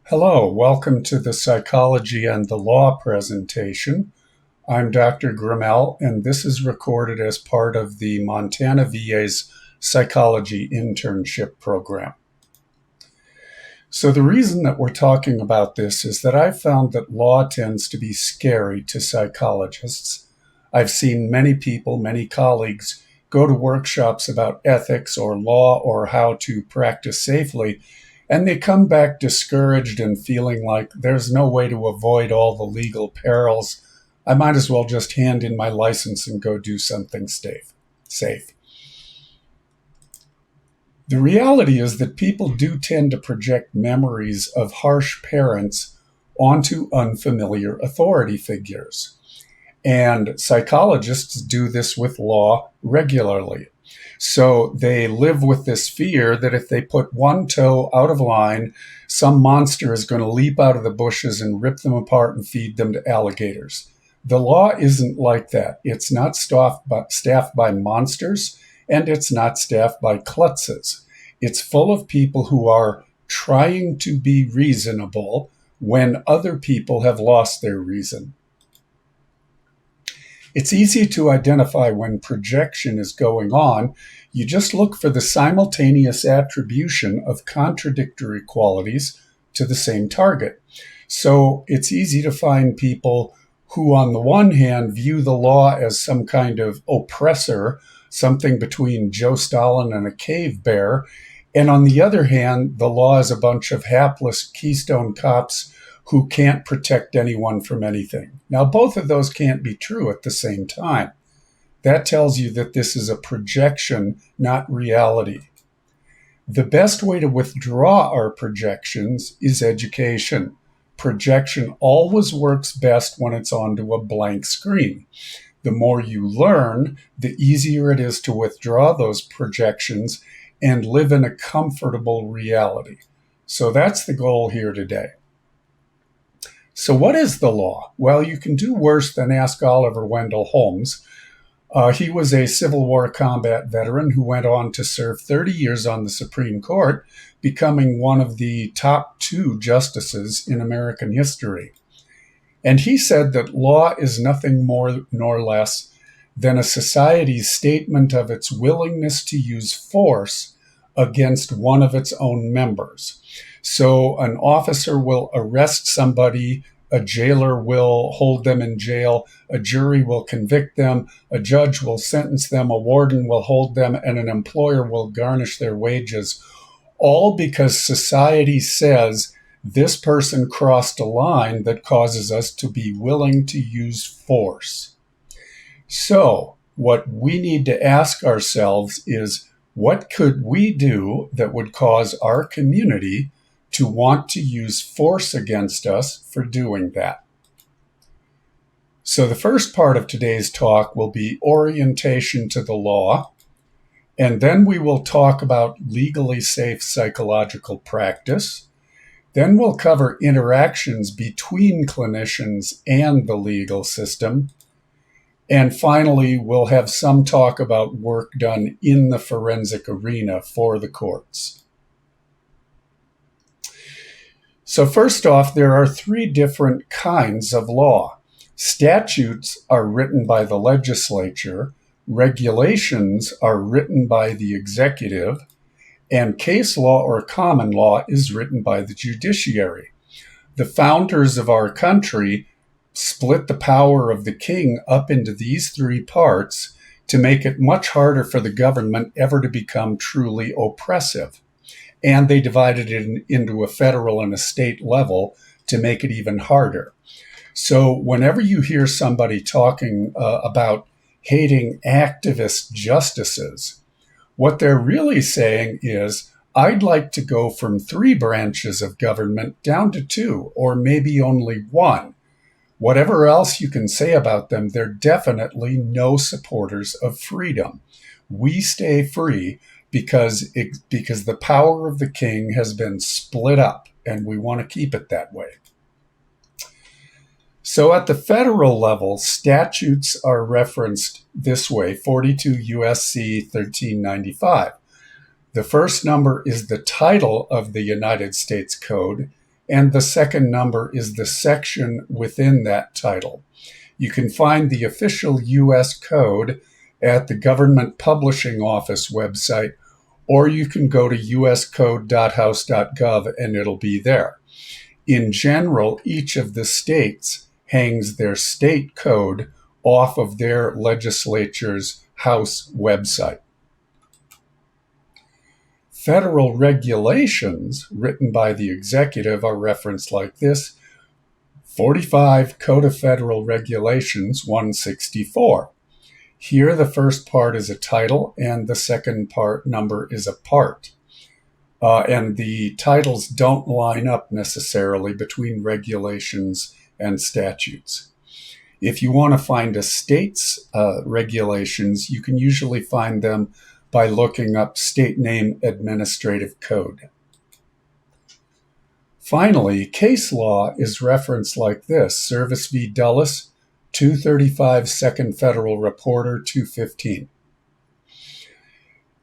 Hello, welcome to the Psychology and the Law presentation. I'm Dr. Grimmel, and this is recorded as part of the Montana VA's Psychology Internship program. So the reason that we're talking about this is that I've found that law tends to be scary to psychologists. I've seen many people, many colleagues, go to workshops about ethics or law or how to practice safely, and they come back discouraged and feeling like there's no way to avoid all the legal perils. I might as well just hand in my license and go do something safe. The reality is that people do tend to project memories of harsh parents onto unfamiliar authority figures. And psychologists do this with law regularly. So they live with this fear that if they put one toe out of line, some monster is going to leap out of the bushes and rip them apart and feed them to alligators. The law isn't like that. It's not staffed by monsters, and it's not staffed by klutzes. It's full of people who are trying to be reasonable when other people have lost their reason. It's easy to identify when projection is going on. You just look for the simultaneous attribution of contradictory qualities to the same target. So it's easy to find people who, on the one hand, view the law as some kind of oppressor, something between Joe Stalin and a cave bear, and on the other hand, the law is a bunch of hapless Keystone cops who can't protect anyone from anything. Now, both of those can't be true at the same time. That tells you that this is a projection, not reality. The best way to withdraw our projections is education. Projection always works best when it's onto a blank screen. The more you learn, the easier it is to withdraw those projections and live in a comfortable reality. So that's the goal here today. So what is the law? Well, you can do worse than ask Oliver Wendell Holmes. He was a Civil War combat veteran who went on to serve 30 years on the Supreme Court, becoming one of the top 2 justices in American history. And he said that law is nothing more nor less than a society's statement of its willingness to use force against one of its own members. So an officer will arrest somebody, a jailer will hold them in jail, a jury will convict them, a judge will sentence them, a warden will hold them, and an employer will garnish their wages, all because society says this person crossed a line that causes us to be willing to use force. So what we need to ask ourselves is, what could we do that would cause our community to want to use force against us for doing that? So the first part of today's talk will be orientation to the law, and then we will talk about legally safe psychological practice. Then we'll cover interactions between clinicians and the legal system. And finally, we'll have some talk about work done in the forensic arena for the courts. So first off, there are 3 different kinds of law. Statutes are written by the legislature, regulations are written by the executive, and case law or common law is written by the judiciary. The founders of our country split the power of the king up into these 3 parts to make it much harder for the government ever to become truly oppressive. And they divided it into a federal and a state level to make it even harder. So whenever you hear somebody talking about hating activist justices, what they're really saying is, I'd like to go from 3 branches of government down to 2, or maybe only 1. Whatever else you can say about them, they're definitely no supporters of freedom. We stay free because the power of the king has been split up, and we want to keep it that way. So at the federal level, statutes are referenced this way: 42 U.S.C. 1395. The first number is the title of the United States Code, and the second number is the section within that title. You can find the official U.S. code at the Government Publishing Office website, or you can go to uscode.house.gov and it'll be there. In general, each of the states hangs their state code off of their legislature's House website. Federal regulations written by the executive are referenced like this: 45 Code of Federal Regulations 164. Here the first part is a title and the second part number is a part. And the titles don't line up necessarily between regulations and statutes. If you want to find a state's regulations, you can usually find them by looking up State Name Administrative Code. Finally, case law is referenced like this: Service v. Dulles, 235 Second Federal Reporter 215.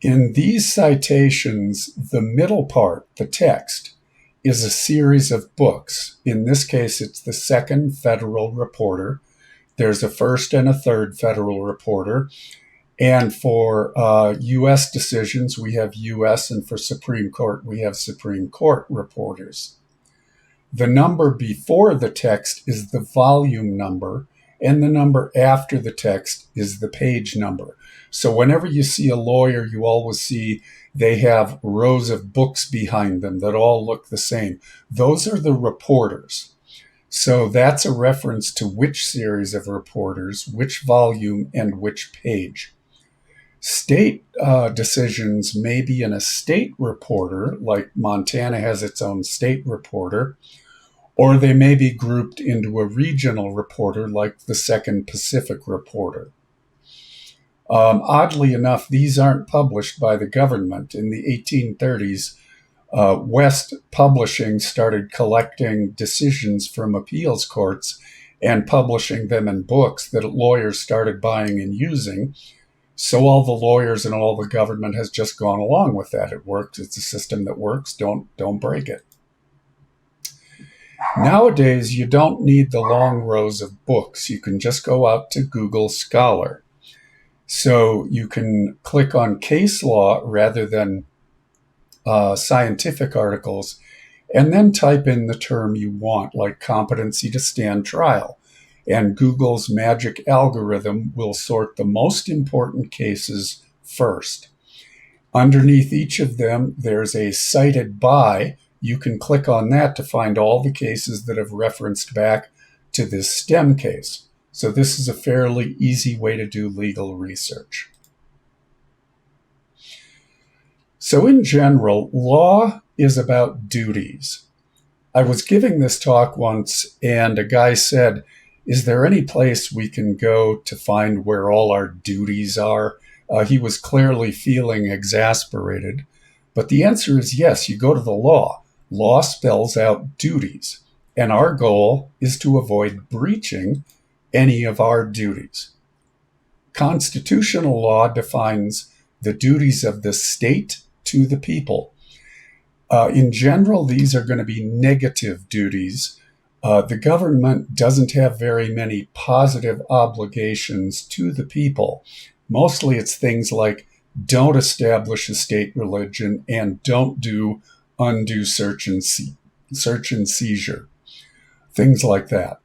In these citations, the middle part, the text, is a series of books. In this case, it's the Second Federal Reporter. There's a first and a third Federal Reporter. And for U.S. decisions, we have U.S., and for Supreme Court, we have Supreme Court reporters. The number before the text is the volume number, and the number after the text is the page number. So whenever you see a lawyer, you always see they have rows of books behind them that all look the same. Those are the reporters. So that's a reference to which series of reporters, which volume, and which page. State decisions may be in a state reporter, like Montana has its own state reporter, or they may be grouped into a regional reporter like the Second Pacific Reporter. Oddly enough, these aren't published by the government. In the 1830s, West Publishing started collecting decisions from appeals courts and publishing them in books that lawyers started buying and using. So all the lawyers and all the government has just gone along with that. It works. It's a system that works. Don't break it. Nowadays, you don't need the long rows of books. You can just go out to Google Scholar. So you can click on case law rather than scientific articles, and then type in the term you want, like competency to stand trial. And Google's magic algorithm will sort the most important cases first. Underneath each of them, there's a cited by. You can click on that to find all the cases that have referenced back to this STEM case. So this is a fairly easy way to do legal research. So in general, law is about duties. I was giving this talk once, and a guy said, "Is there any place we can go to find where all our duties are?" He was clearly feeling exasperated. But the answer is yes, you go to the law. Law spells out duties, and our goal is to avoid breaching any of our duties. Constitutional law defines the duties of the state to the people. In general, these are going to be negative duties. The government doesn't have very many positive obligations to the people. Mostly it's things like don't establish a state religion and don't do undue search and seizure, things like that.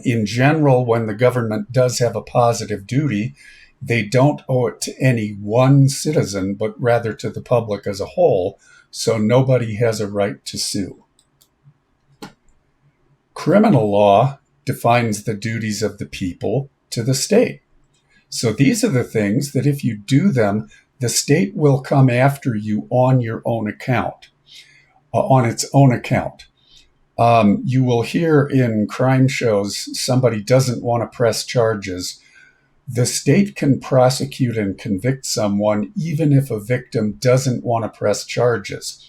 In general, when the government does have a positive duty, they don't owe it to any one citizen, but rather to the public as a whole, so nobody has a right to sue. Criminal law defines the duties of the people to the state. So these are the things that if you do them, the state will come after you on your own account, on its own account. You will hear in crime shows somebody doesn't want to press charges. The state can prosecute and convict someone even if a victim doesn't want to press charges.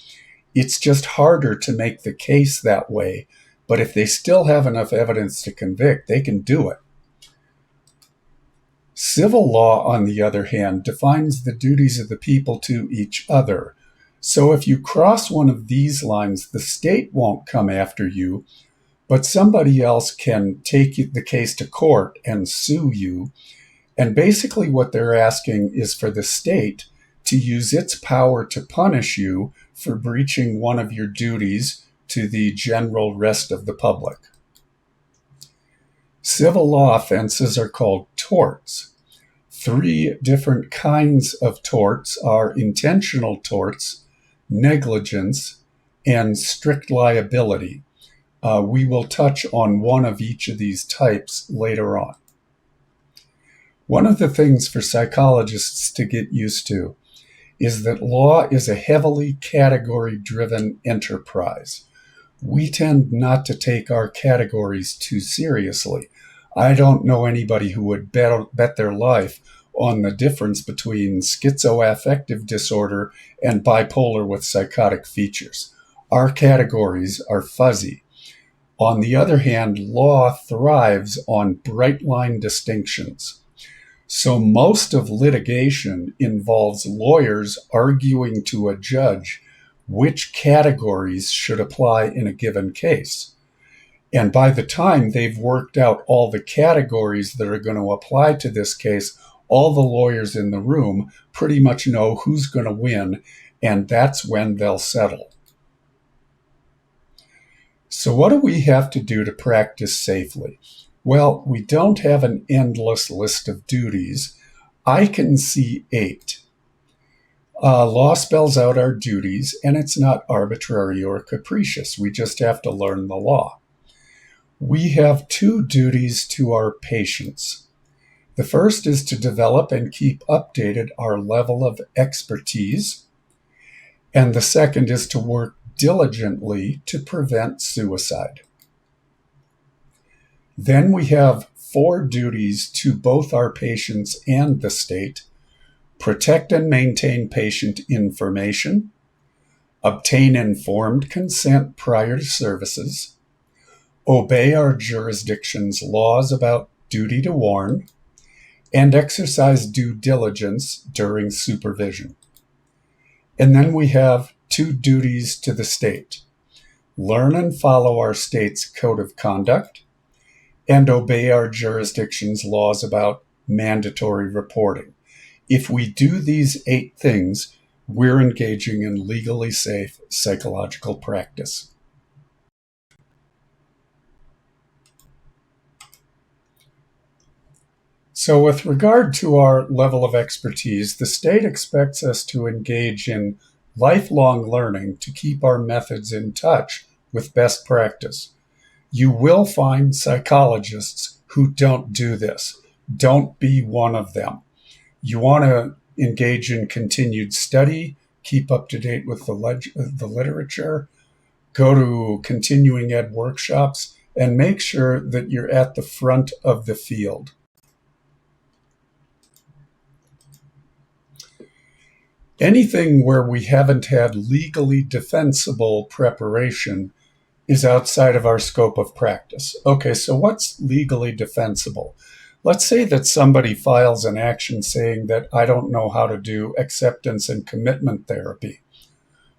It's just harder to make the case that way, but if they still have enough evidence to convict, they can do it. Civil law, on the other hand, defines the duties of the people to each other. So if you cross one of these lines, the state won't come after you, but somebody else can take the case to court and sue you. And basically what they're asking is for the state to use its power to punish you for breaching one of your duties to the general rest of the public. Civil law offenses are called torts. 3 different kinds of torts are intentional torts, negligence, and strict liability. We will touch on one of each of these types later on. One of the things for psychologists to get used to is that law is a heavily category-driven enterprise. We tend not to take our categories too seriously. I don't know anybody who would bet their life on the difference between schizoaffective disorder and bipolar with psychotic features. Our categories are fuzzy. On the other hand, law thrives on bright line distinctions. So most of litigation involves lawyers arguing to a judge which categories should apply in a given case. And by the time they've worked out all the categories that are going to apply to this case, all the lawyers in the room pretty much know who's going to win, and that's when they'll settle. So what do we have to do to practice safely? Well, we don't have an endless list of duties. I can see 8. Law spells out our duties, and it's not arbitrary or capricious. We just have to learn the law. We have 2 duties to our patients. The first is to develop and keep updated our level of expertise, and the second is to work diligently to prevent suicide. Then we have 4 duties to both our patients and the state: protect and maintain patient information, obtain informed consent prior to services, obey our jurisdiction's laws about duty to warn, and exercise due diligence during supervision. And then we have 2 duties to the state: learn and follow our state's code of conduct, and obey our jurisdiction's laws about mandatory reporting. If we do these 8 things, we're engaging in legally safe psychological practice. So with regard to our level of expertise, the state expects us to engage in lifelong learning to keep our methods in touch with best practice. You will find psychologists who don't do this. Don't be one of them. You want to engage in continued study, keep up to date with the literature, go to continuing ed workshops, and make sure that you're at the front of the field. Anything where we haven't had legally defensible preparation is outside of our scope of practice. Okay, so what's legally defensible? Let's say that somebody files an action saying that I don't know how to do acceptance and commitment therapy.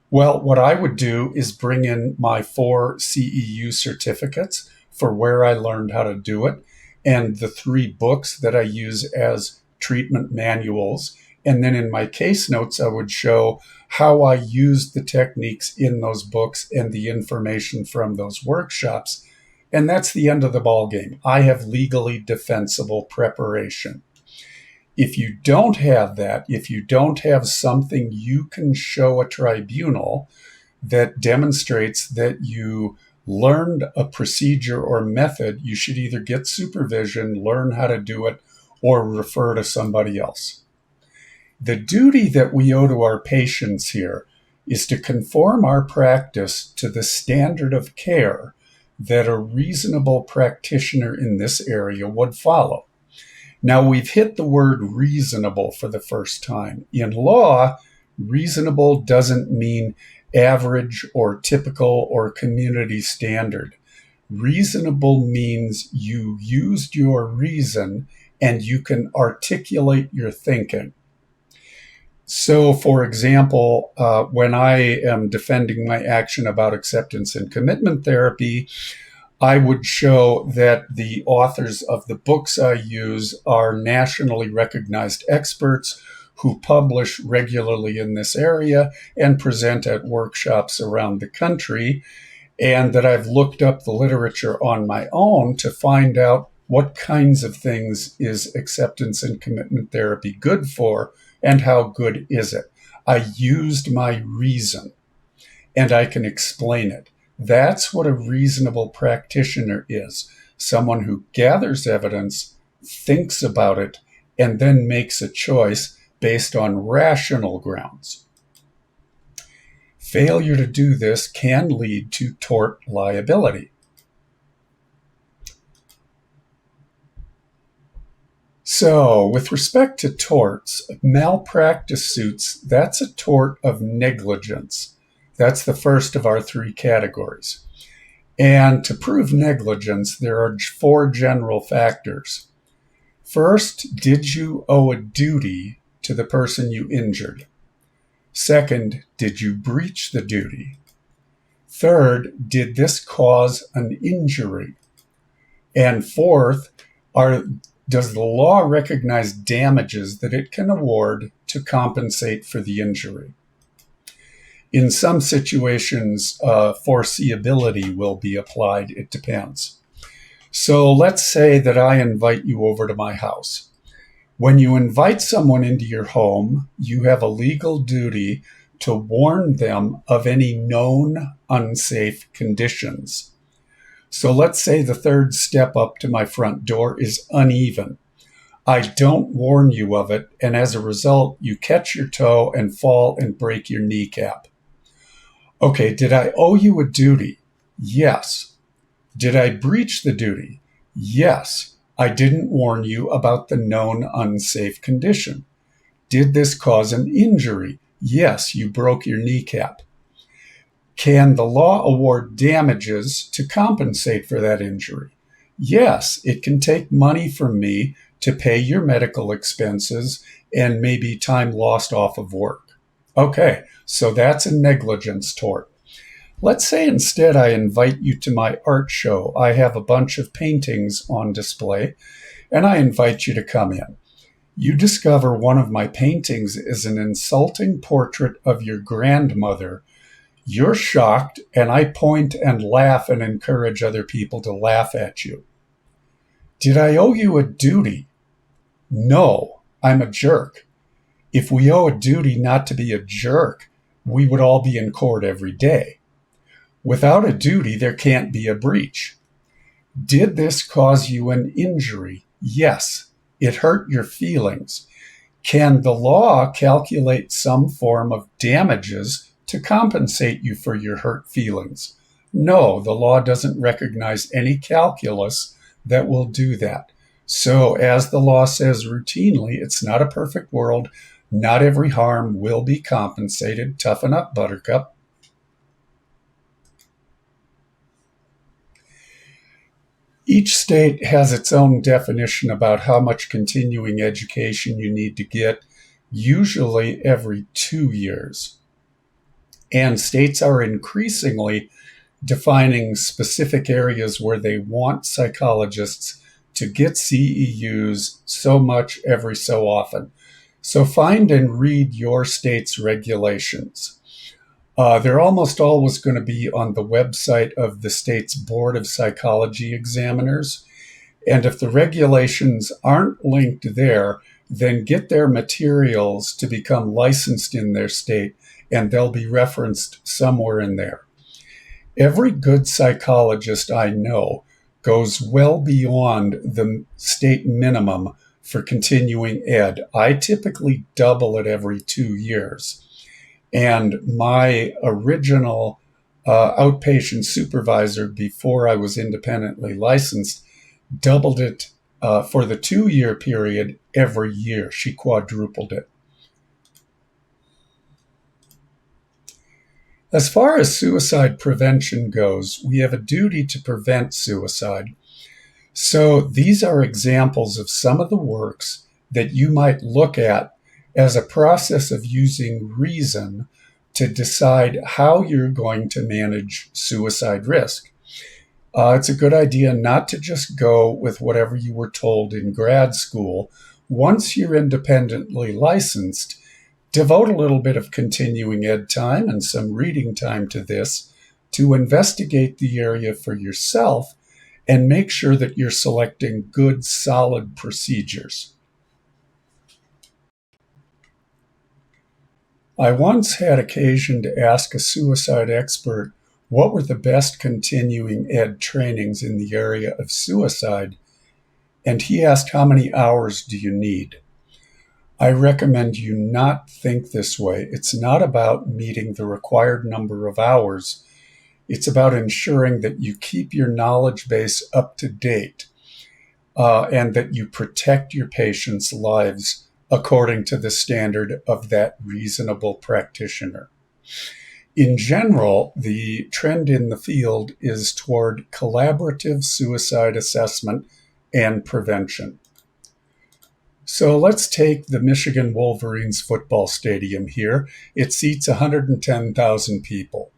Well, what I would do is bring in my 4 CEU certificates for where I learned how to do it, and the 3 books that I use as treatment manuals. And then in my case notes, I would show how I used the techniques in those books and the information from those workshops. And that's the end of the ball game. I have legally defensible preparation. If you don't have that, if you don't have something you can show a tribunal that demonstrates that you learned a procedure or method, you should either get supervision, learn how to do it, or refer to somebody else. The duty that we owe to our patients here is to conform our practice to the standard of care that a reasonable practitioner in this area would follow. Now, we've hit the word reasonable for the first time. In law, reasonable doesn't mean average or typical or community standard. Reasonable means you used your reason and you can articulate your thinking. So, for example, when I am defending my action about acceptance and commitment therapy, I would show that the authors of the books I use are nationally recognized experts who publish regularly in this area and present at workshops around the country, and that I've looked up the literature on my own to find out what kinds of things is acceptance and commitment therapy good for and how good is it. I used my reason and I can explain it. That's what a reasonable practitioner is, someone who gathers evidence, thinks about it, and then makes a choice based on rational grounds. Failure to do this can lead to tort liability. So, with respect to torts, malpractice suits, that's a tort of negligence. That's the first of our three categories. And to prove negligence, there are four general factors. First, did you owe a duty to the person you injured? Second, did you breach the duty? Third, did this cause an injury? And fourth, does the law recognize damages that it can award to compensate for the injury? In some situations, foreseeability will be applied. It depends. So let's say that I invite you over to my house. When you invite someone into your home, you have a legal duty to warn them of any known unsafe conditions. So let's say the third step up to my front door is uneven. I don't warn you of it, and as a result, you catch your toe and fall and break your kneecap. Okay, did I owe you a duty? Yes. Did I breach the duty? Yes. I didn't warn you about the known unsafe condition. Did this cause an injury? Yes, you broke your kneecap. Can the law award damages to compensate for that injury? Yes, it can take money from me to pay your medical expenses and maybe time lost off of work. Okay, so that's a negligence tort. Let's say instead I invite you to my art show. I have a bunch of paintings on display, and I invite you to come in. You discover one of my paintings is an insulting portrait of your grandmother. You're shocked, and I point and laugh and encourage other people to laugh at you. Did I owe you a duty? No, I'm a jerk. If we owe a duty not to be a jerk, we would all be in court every day. Without a duty, there can't be a breach. Did this cause you an injury? Yes, it hurt your feelings. Can the law calculate some form of damages to compensate you for your hurt feelings? No, the law doesn't recognize any calculus that will do that. So, as the law says routinely, it's not a perfect world. Not every harm will be compensated. Toughen up, Buttercup. Each state has its own definition about how much continuing education you need to get, usually every 2 years. And states are increasingly defining specific areas where they want psychologists to get CEUs so much every so often. So find and read your state's regulations. They're almost always going to be on the website of the state's Board of Psychology Examiners. And if the regulations aren't linked there, then get their materials to become licensed in their state, and they'll be referenced somewhere in there. Every good psychologist I know goes well beyond the state minimum for continuing ed. I typically double it every 2 years. And my original outpatient supervisor, before I was independently licensed, doubled it for the 2-year period every year. She quadrupled it. As far as suicide prevention goes, we have a duty to prevent suicide. So these are examples of some of the works that you might look at as a process of using reason to decide how you're going to manage suicide risk. It's a good idea not to just go with whatever you were told in grad school. Once you're independently licensed, devote a little bit of continuing ed time and some reading time to this to investigate the area for yourself and make sure that you're selecting good, solid procedures. I once had occasion to ask a suicide expert what were the best continuing ed trainings in the area of suicide, and he asked, how many hours do you need? I recommend you not think this way. It's not about meeting the required number of hours. It's about ensuring that you keep your knowledge base up to date and that you protect your patients' lives according to the standard of that reasonable practitioner. In general, the trend in the field is toward collaborative suicide assessment and prevention. So let's take the Michigan Wolverines football stadium here. It seats 110,000 people.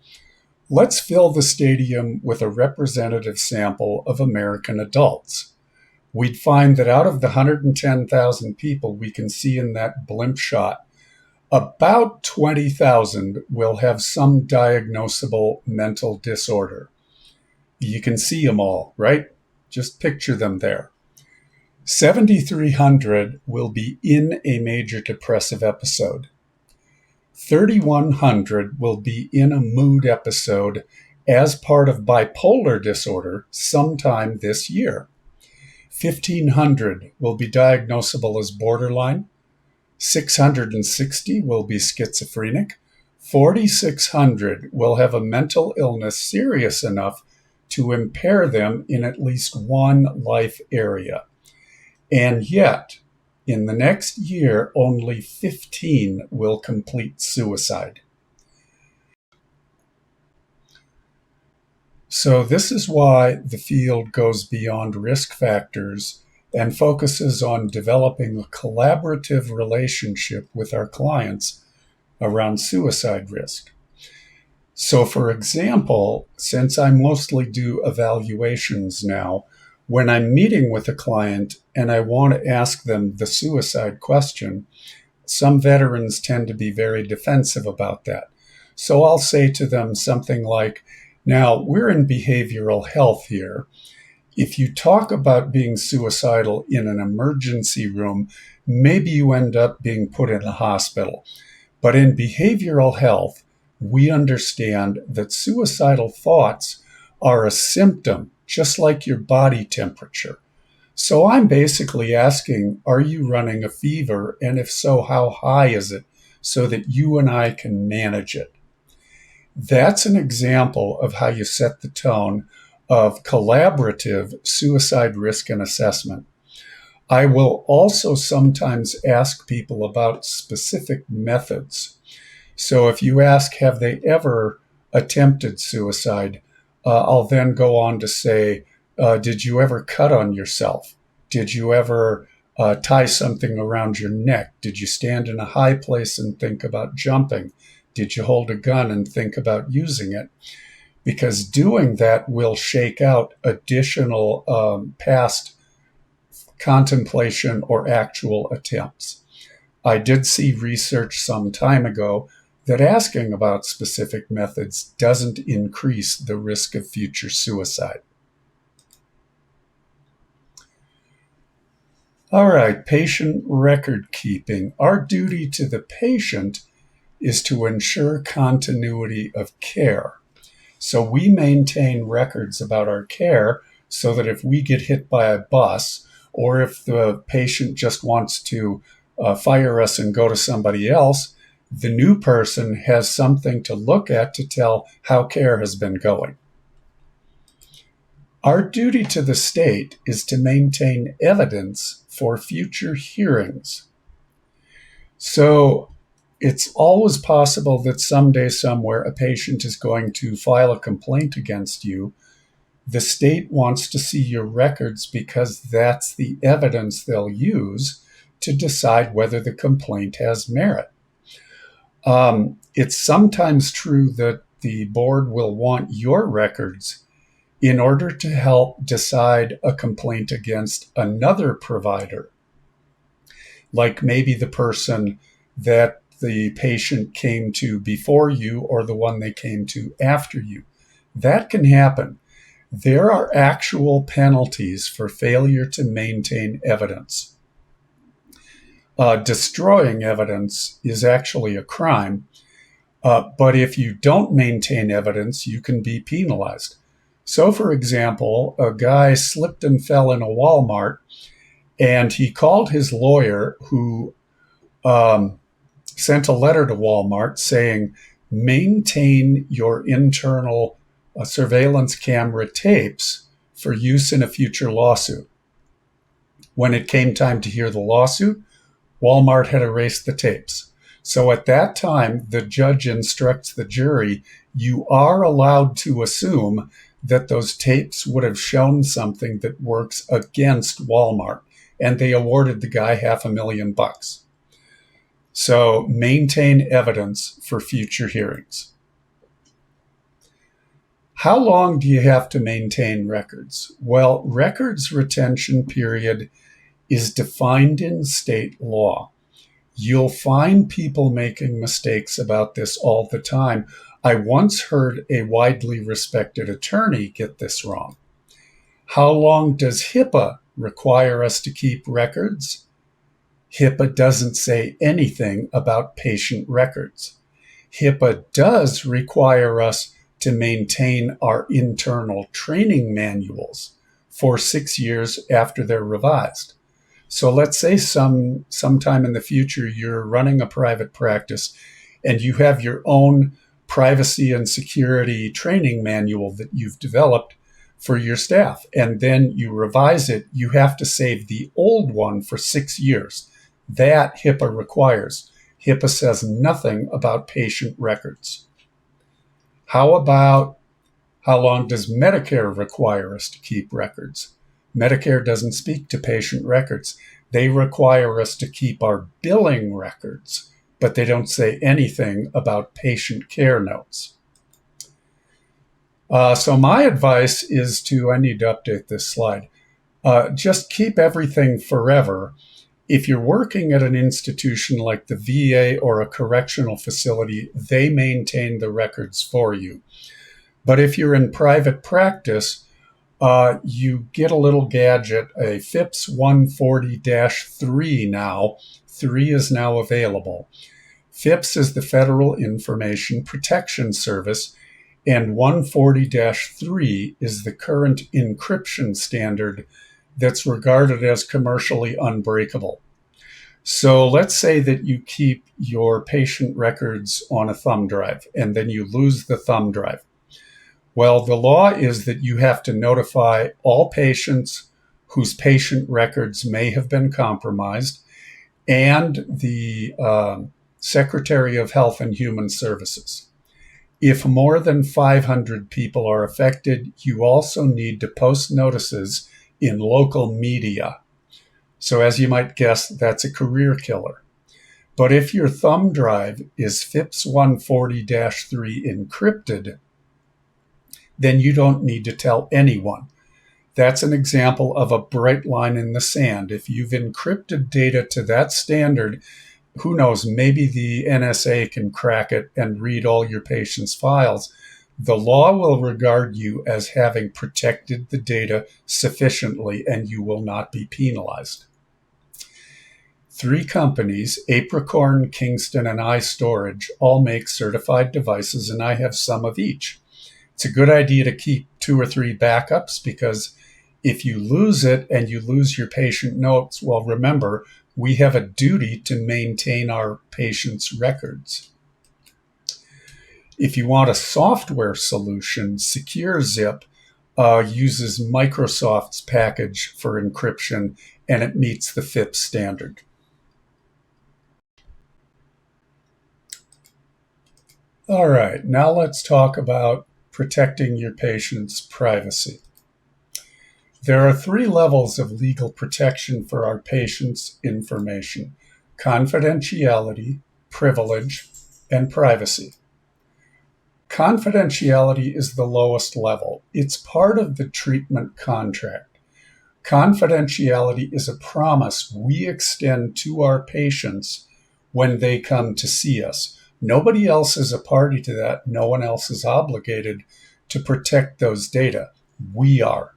Let's fill the stadium with a representative sample of American adults. We'd find that out of the 110,000 people we can see in that blimp shot, about 20,000 will have some diagnosable mental disorder. You can see them all, right? Just picture them there. 7,300 will be in a major depressive episode. 3,100 will be in a mood episode as part of bipolar disorder sometime this year. 1,500 will be diagnosable as borderline. 660 will be schizophrenic. 4,600 will have a mental illness serious enough to impair them in at least one life area. And yet, in the next year, only 15 will complete suicide. So this is why the field goes beyond risk factors and focuses on developing a collaborative relationship with our clients around suicide risk. So for example, since I mostly do evaluations now, when I'm meeting with a client and I want to ask them the suicide question, some veterans tend to be very defensive about that. So I'll say to them something like, now, we're in behavioral health here. If you talk about being suicidal in an emergency room, maybe you end up being put in a hospital. But in behavioral health, we understand that suicidal thoughts are a symptom, just like your body temperature. So I'm basically asking, are you running a fever? And if so, how high is it so that you and I can manage it? That's an example of how you set the tone of collaborative suicide risk and assessment. I will also sometimes ask people about specific methods. So if you ask, have they ever attempted suicide? I'll then go on to say, did you ever cut on yourself? Did you ever tie something around your neck? Did you stand in a high place and think about jumping? Did you hold a gun and think about using it? Because doing that will shake out additional past contemplation or actual attempts. I did see research some time ago that asking about specific methods doesn't increase the risk of future suicide. All right, patient record keeping. Our duty to the patient is to ensure continuity of care. So we maintain records about our care so that if we get hit by a bus, or if the patient just wants to fire us and go to somebody else, the new person has something to look at to tell how care has been going. Our duty to the state is to maintain evidence for future hearings. So it's always possible that someday, somewhere, a patient is going to file a complaint against you. The state wants to see your records because that's the evidence they'll use to decide whether the complaint has merit. It's sometimes true that the board will want your records in order to help decide a complaint against another provider, like maybe the person that the patient came to before you or the one they came to after you. That can happen. There are actual penalties for failure to maintain evidence. Destroying evidence is actually a crime, but if you don't maintain evidence, you can be penalized. So, for example, a guy slipped and fell in a Walmart, and he called his lawyer, who sent a letter to Walmart saying, maintain your internal surveillance camera tapes for use in a future lawsuit. When it came time to hear the lawsuit, Walmart had erased the tapes. So at that time, the judge instructs the jury, you are allowed to assume that those tapes would have shown something that works against Walmart. And they awarded the guy $500,000. So maintain evidence for future hearings. How long do you have to maintain records? Well, records retention period is defined in state law. You'll find people making mistakes about this all the time. I once heard a widely respected attorney get this wrong. How long does HIPAA require us to keep records? HIPAA doesn't say anything about patient records. HIPAA does require us to maintain our internal training manuals for 6 years after they're revised. So let's say sometime in the future you're running a private practice and you have your own privacy and security training manual that you've developed for your staff, and then you revise it. You have to save the old one for 6 years. That HIPAA requires. HIPAA says nothing about patient records. How about how long does Medicare require us to keep records? Medicare doesn't speak to patient records. They require us to keep our billing records, but they don't say anything about patient care notes. So my advice is I need to update this slide. Just keep everything forever. If you're working at an institution like the VA or a correctional facility, they maintain the records for you. But if you're in private practice, you get a little gadget, a FIPS 140-3 now. 3 is now available. FIPS is the Federal Information Protection Service, and 140-3 is the current encryption standard that's regarded as commercially unbreakable. So let's say that you keep your patient records on a thumb drive and then you lose the thumb drive. Well, the law is that you have to notify all patients whose patient records may have been compromised and the Secretary of Health and Human Services. If more than 500 people are affected, you also need to post notices in local media. So as you might guess, that's a career killer. But if your thumb drive is FIPS 140-3 encrypted, then you don't need to tell anyone. That's an example of a bright line in the sand. If you've encrypted data to that standard, who knows, maybe the NSA can crack it and read all your patients' files. The law will regard you as having protected the data sufficiently, and you will not be penalized. 3 companies, Apricorn, Kingston, and iStorage, all make certified devices, and I have some of each. It's a good idea to keep 2 or 3 backups, because if you lose it and you lose your patient notes, well, remember, we have a duty to maintain our patients' records. If you want a software solution, SecureZip uses Microsoft's package for encryption, and it meets the FIPS standard. All right, now let's talk about protecting your patient's privacy. There are three levels of legal protection for our patients' information: confidentiality, privilege, and privacy. Confidentiality is the lowest level. It's part of the treatment contract. Confidentiality is a promise we extend to our patients when they come to see us. Nobody else is a party to that. No one else is obligated to protect those data. We are.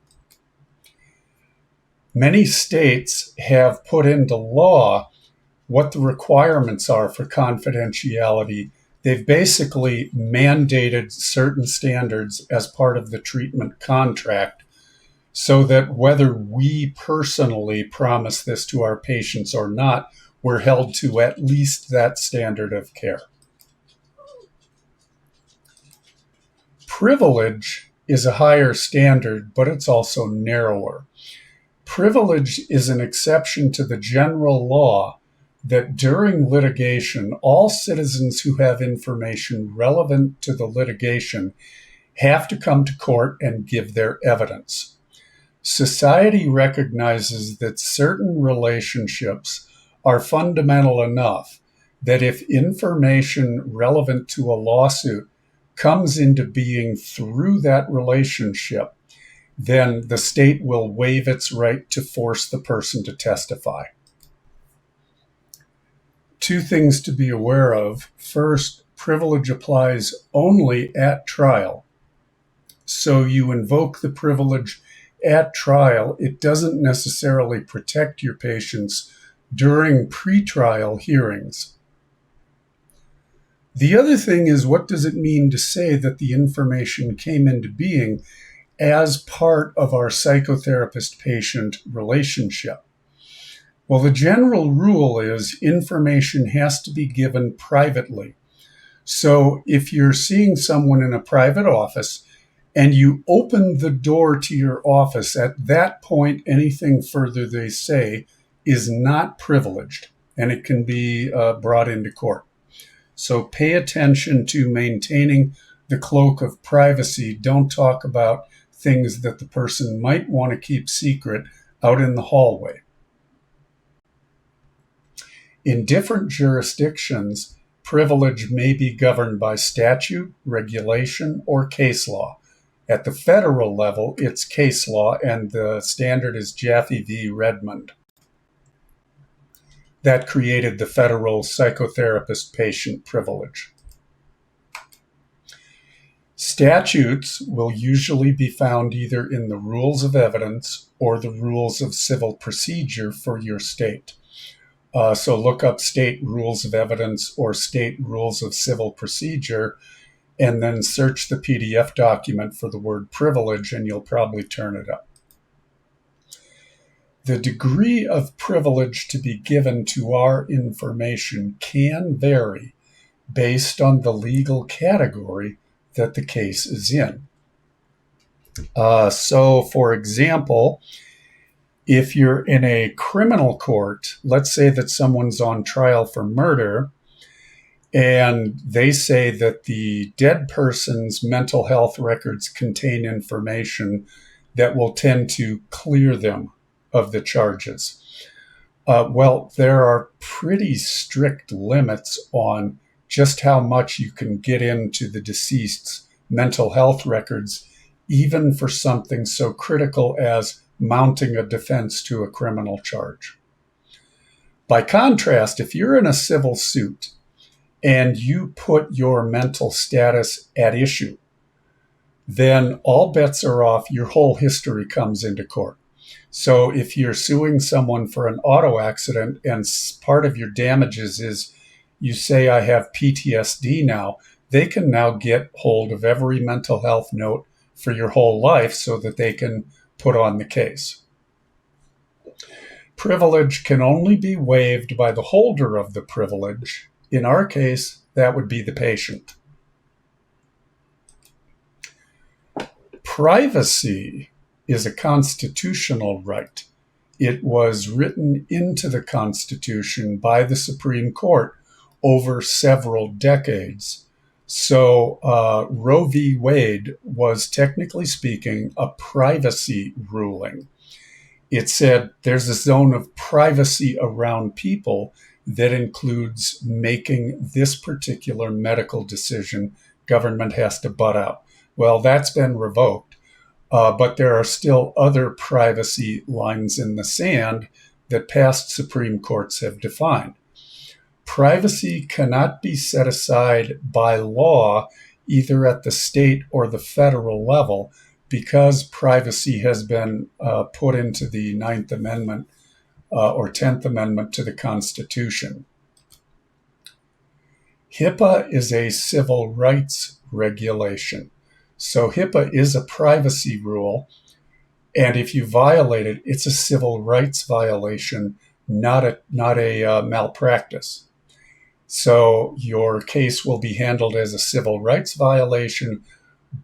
Many states have put into law what the requirements are for confidentiality. They've basically mandated certain standards as part of the treatment contract so that whether we personally promise this to our patients or not, we're held to at least that standard of care. Privilege is a higher standard, but it's also narrower. Privilege is an exception to the general law that during litigation, all citizens who have information relevant to the litigation have to come to court and give their evidence. Society recognizes that certain relationships are fundamental enough that if information relevant to a lawsuit comes into being through that relationship, then the state will waive its right to force the person to testify. Two things to be aware of. First, privilege applies only at trial. So you invoke the privilege at trial. It doesn't necessarily protect your patients during pretrial hearings. The other thing is, what does it mean to say that the information came into being as part of our psychotherapist-patient relationship? Well, the general rule is information has to be given privately. So if you're seeing someone in a private office and you open the door to your office, at that point, anything further they say is not privileged, and it can be brought into court. So pay attention to maintaining the cloak of privacy. Don't talk about things that the person might want to keep secret out in the hallway. In different jurisdictions, privilege may be governed by statute, regulation, or case law. At the federal level, it's case law, and the standard is Jaffe v. Redmond. That created the federal psychotherapist-patient privilege. Statutes will usually be found either in the rules of evidence or the rules of civil procedure for your state. So look up state rules of evidence or state rules of civil procedure, and then search the PDF document for the word privilege, and you'll probably turn it up. The degree of privilege to be given to our information can vary based on the legal category that the case is in. So, for example, if you're in a criminal court, let's say that someone's on trial for murder, and they say that the dead person's mental health records contain information that will tend to clear them of the charges. Well, there are pretty strict limits on just how much you can get into the deceased's mental health records, even for something so critical as mounting a defense to a criminal charge. By contrast, if you're in a civil suit and you put your mental status at issue, then all bets are off. Your whole history comes into court. So if you're suing someone for an auto accident and part of your damages is you say, I have PTSD now, they can now get hold of every mental health note for your whole life so that they can put on the case. Privilege can only be waived by the holder of the privilege. In our case, that would be the patient. Privacy is a constitutional right. It was written into the Constitution by the Supreme Court over several decades. So Roe v. Wade was, technically speaking, a privacy ruling. It said there's a zone of privacy around people that includes making this particular medical decision. Government has to butt out. Well, that's been revoked, but there are still other privacy lines in the sand that past Supreme Courts have defined. Privacy cannot be set aside by law, either at the state or the federal level, because privacy has been put into the Ninth Amendment or 10th Amendment to the Constitution. HIPAA is a civil rights regulation. So HIPAA is a privacy rule, and if you violate it, it's a civil rights violation, not a malpractice. So your case will be handled as a civil rights violation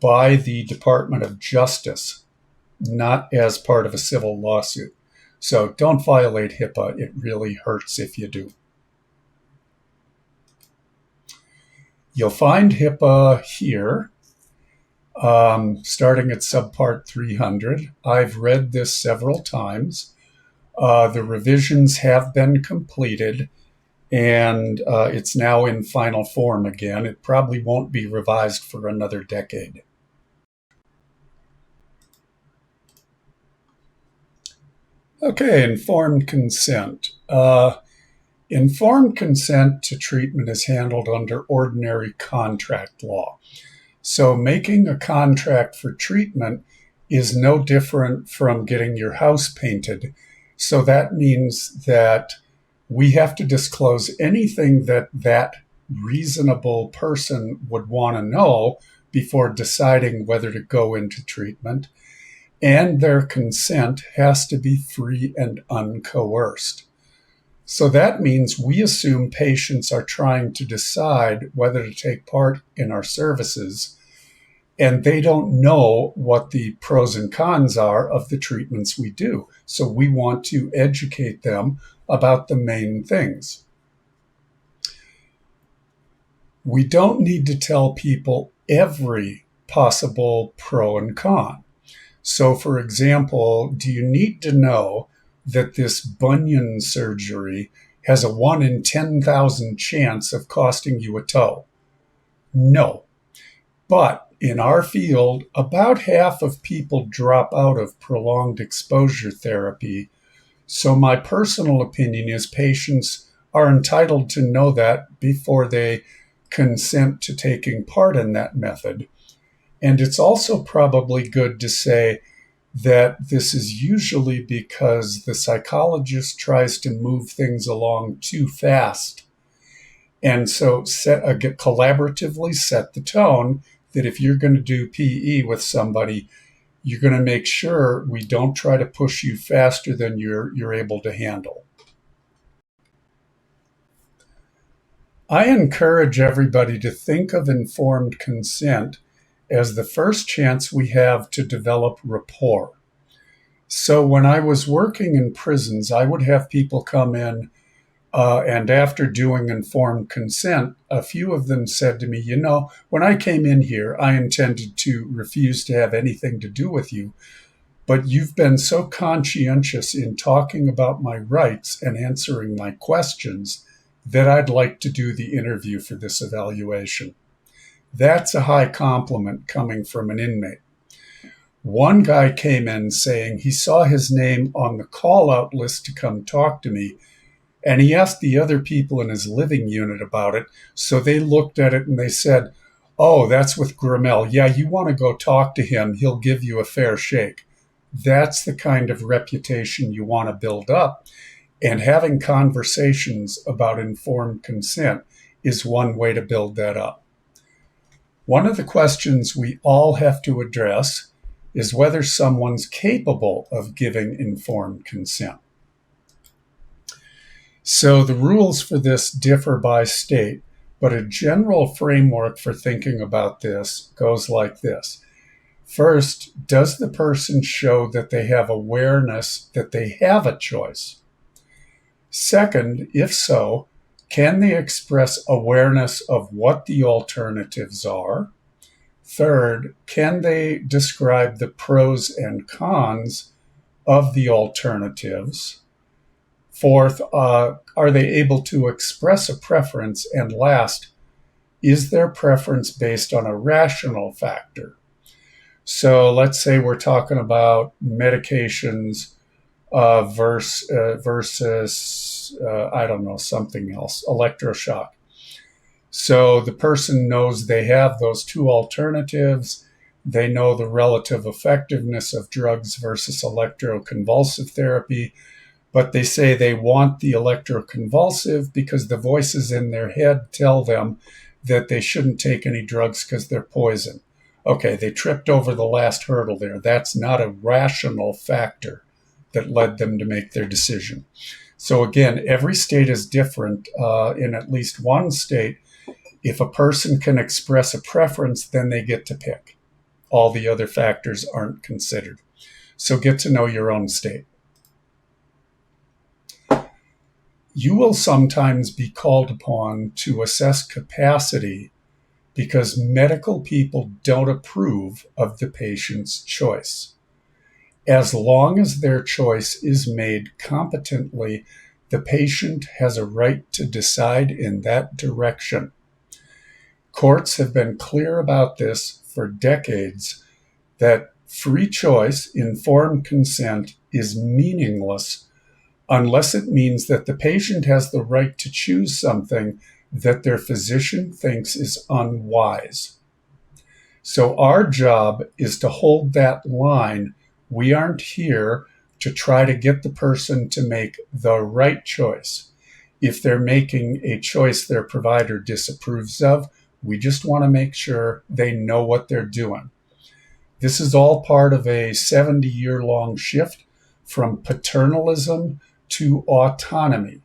by the Department of Justice, not as part of a civil lawsuit. So don't violate HIPAA. It really hurts if you do. You'll find HIPAA here, starting at subpart 300. I've read this several times. The revisions have been completed, and it's now in final form again. It probably won't be revised for another decade. Okay, informed consent. Informed consent to treatment is handled under ordinary contract law. So making a contract for treatment is no different from getting your house painted. So that means that we have to disclose anything that reasonable person would want to know before deciding whether to go into treatment. And their consent has to be free and uncoerced. So that means we assume patients are trying to decide whether to take part in our services, and they don't know what the pros and cons are of the treatments we do. So we want to educate them about the main things. We don't need to tell people every possible pro and con. So, for example, do you need to know that this bunion surgery has a 1 in 10,000 chance of costing you a toe? No. But in our field, about half of people drop out of prolonged exposure therapy. So my personal opinion is patients are entitled to know that before they consent to taking part in that method. And it's also probably good to say that this is usually because the psychologist tries to move things along too fast. And so collaboratively set the tone that if you're going to do PE with somebody, you're going to make sure we don't try to push you faster than you're able to handle. I encourage everybody to think of informed consent as the first chance we have to develop rapport. So when I was working in prisons, I would have people come in, and after doing informed consent, a few of them said to me, when I came in here, I intended to refuse to have anything to do with you, but you've been so conscientious in talking about my rights and answering my questions that I'd like to do the interview for this evaluation. That's a high compliment coming from an inmate. One guy came in saying he saw his name on the call-out list to come talk to me, and he asked the other people in his living unit about it, so they looked at it and they said, "Oh, that's with Grimmel. Yeah, you want to go talk to him. He'll give you a fair shake." That's the kind of reputation you want to build up, and having conversations about informed consent is one way to build that up. One of the questions we all have to address is whether someone's capable of giving informed consent. So the rules for this differ by state, but a general framework for thinking about this goes like this. First, does the person show that they have awareness that they have a choice? Second, if so, can they express awareness of what the alternatives are? Third, can they describe the pros and cons of the alternatives? Fourth, are they able to express a preference? And last, is their preference based on a rational factor? So let's say we're talking about medications versus I don't know, something else, electroshock. So the person knows they have those two alternatives. They know the relative effectiveness of drugs versus electroconvulsive therapy, but they say they want the electroconvulsive because the voices in their head tell them that they shouldn't take any drugs because they're poison. Okay, they tripped over the last hurdle there. That's not a rational factor that led them to make their decision. So again, every state is different. In at least one state, if a person can express a preference, then they get to pick. All the other factors aren't considered. So get to know your own state. You will sometimes be called upon to assess capacity because medical people don't approve of the patient's choice. As long as their choice is made competently, the patient has a right to decide in that direction. Courts have been clear about this for decades, that free choice, informed consent, is meaningless unless it means that the patient has the right to choose something that their physician thinks is unwise. So our job is to hold that line. We aren't here to try to get the person to make the right choice. If they're making a choice their provider disapproves of, we just want to make sure they know what they're doing. This is all part of a 70-year-long shift from paternalism to autonomy.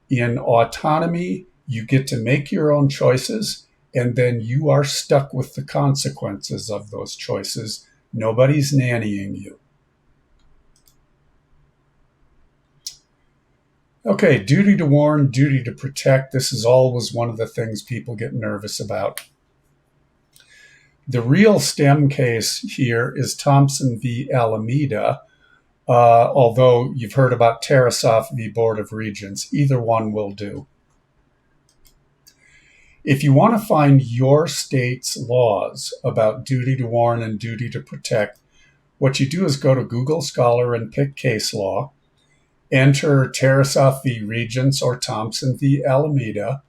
In autonomy, you get to make your own choices, and then you are stuck with the consequences of those choices. Nobody's nannying you. Okay, duty to warn, duty to protect. This is always one of the things people get nervous about. The real STEM case here is Thompson v. Alameda, although you've heard about Tarasoff v. Board of Regents. Either one will do. If you want to find your state's laws about duty to warn and duty to protect, what you do is go to Google Scholar and pick case law, enter Tarasoff v. Regents or Thompson v. Alameda,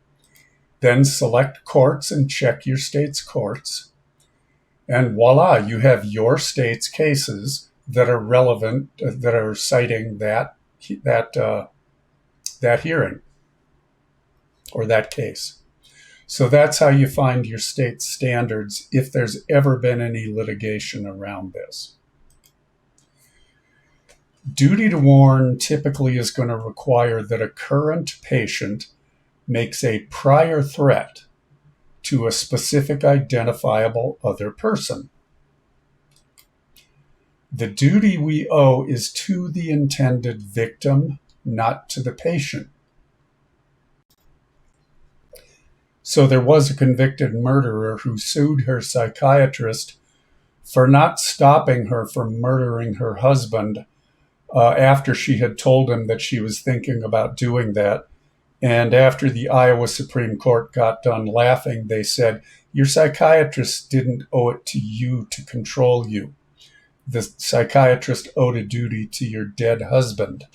then select courts and check your state's courts, and voila, you have your state's cases that are relevant, that are citing that hearing or that case. So that's how you find your state's standards if there's ever been any litigation around this. Duty to warn typically is going to require that a current patient makes a prior threat to a specific identifiable other person. The duty we owe is to the intended victim, not to the patient. So there was a convicted murderer who sued her psychiatrist for not stopping her from murdering her husband after she had told him that she was thinking about doing that. And after the Iowa Supreme Court got done laughing, they said, your psychiatrist didn't owe it to you to control you. The psychiatrist owed a duty to your dead husband,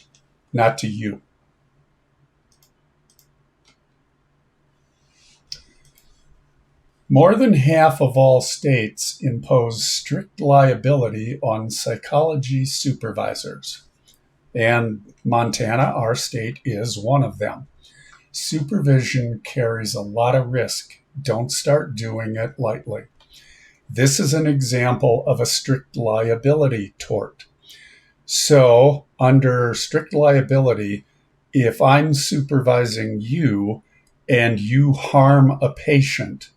not to you. More than half of all states impose strict liability on psychology supervisors. And Montana, our state, is one of them. Supervision carries a lot of risk. Don't start doing it lightly. This is an example of a strict liability tort. So, under strict liability, if I'm supervising you and you harm a patient,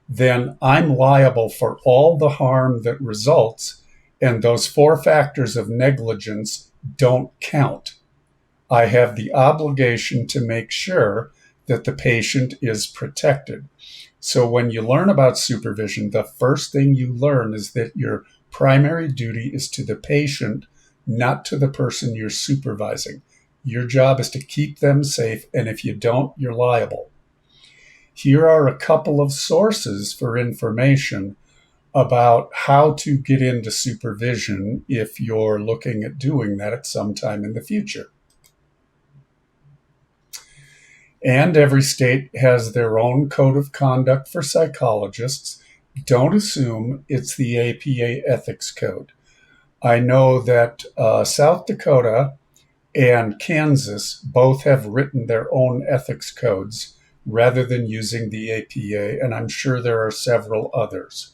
then I'm liable for all the harm that results, and those 4 factors of negligence don't count. I have the obligation to make sure that the patient is protected. So when you learn about supervision, the first thing you learn is that your primary duty is to the patient, not to the person you're supervising. Your job is to keep them safe, and if you don't, you're liable. Here are a couple of sources for information about how to get into supervision if you're looking at doing that at some time in the future. And every state has their own code of conduct for psychologists. Don't assume it's the APA ethics code. I know that South Dakota and Kansas both have written their own ethics codes rather than using the APA, and I'm sure there are several others.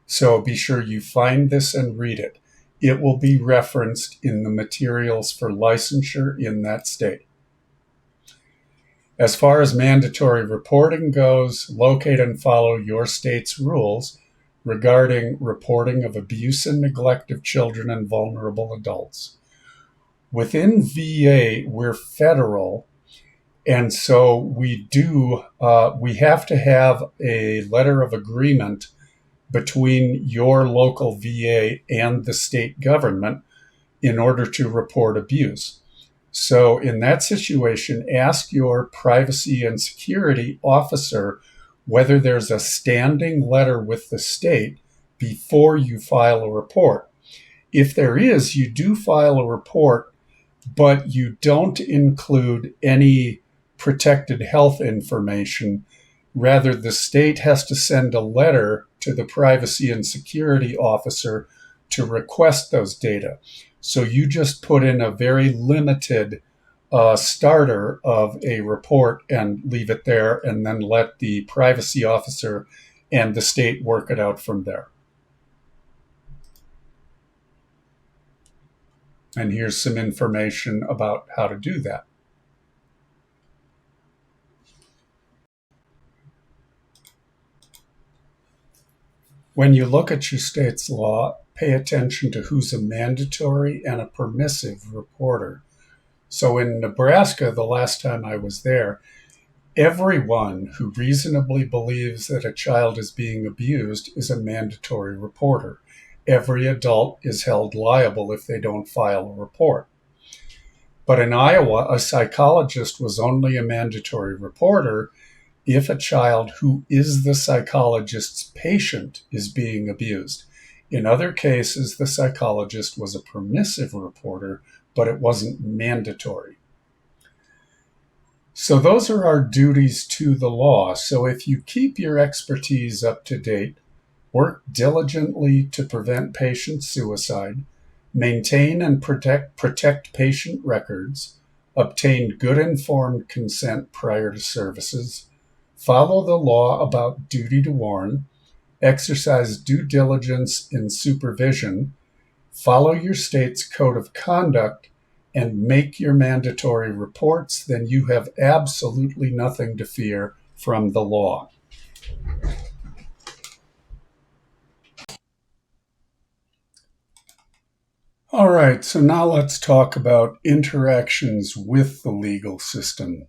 So be sure you find this and read it. It will be referenced in the materials for licensure in that state. As far as mandatory reporting goes, locate and follow your state's rules regarding reporting of abuse and neglect of children and vulnerable adults. Within VA, we're federal, and so we have to have a letter of agreement between your local VA and the state government in order to report abuse. So in that situation, ask your privacy and security officer whether there's a standing letter with the state before you file a report. If there is, you do file a report, but you don't include any protected health information. Rather, the state has to send a letter to the privacy and security officer to request those data. So you just put in a very limited starter of a report and leave it there, and then let the privacy officer and the state work it out from there. And here's some information about how to do that. When you look at your state's law, pay attention to who's a mandatory and a permissive reporter. So in Nebraska, the last time I was there, everyone who reasonably believes that a child is being abused is a mandatory reporter. Every adult is held liable if they don't file a report. But in Iowa, a psychologist was only a mandatory reporter if a child who is the psychologist's patient is being abused. In other cases, the psychologist was a permissive reporter, but it wasn't mandatory. So those are our duties to the law. So if you keep your expertise up to date, work diligently to prevent patient suicide, maintain and protect patient records, obtain good informed consent prior to services, follow the law about duty to warn, exercise due diligence in supervision, follow your state's code of conduct, and make your mandatory reports, then you have absolutely nothing to fear from the law. All right, so now let's talk about interactions with the legal system.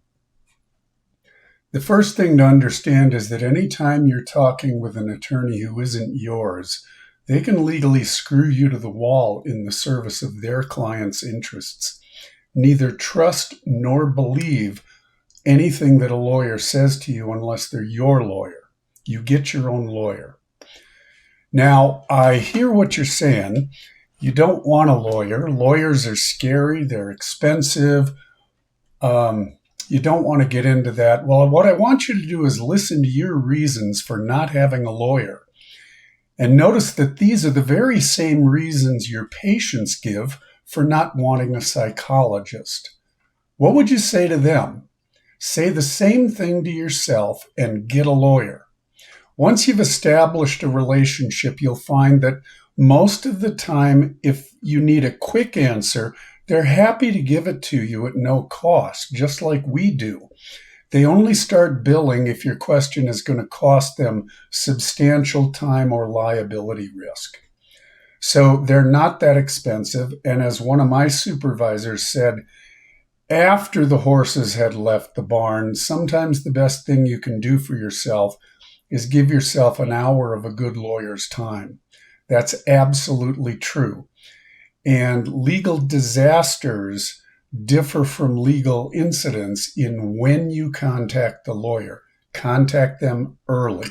The first thing to understand is that anytime you're talking with an attorney who isn't yours, they can legally screw you to the wall in the service of their client's interests. Neither trust nor believe anything that a lawyer says to you unless they're your lawyer. You get your own lawyer. Now, I hear what you're saying. You don't want a lawyer. Lawyers are scary. They're expensive. You don't want to get into that. Well, what I want you to do is listen to your reasons for not having a lawyer. And notice that these are the very same reasons your patients give for not wanting a psychologist. What would you say to them? Say the same thing to yourself and get a lawyer. Once you've established a relationship, you'll find that most of the time, if you need a quick answer, they're happy to give it to you at no cost, just like we do. They only start billing if your question is going to cost them substantial time or liability risk. So they're not that expensive. And as one of my supervisors said, after the horses had left the barn, sometimes the best thing you can do for yourself is give yourself an hour of a good lawyer's time. That's absolutely true. And legal disasters differ from legal incidents in when you contact the lawyer. Contact them early.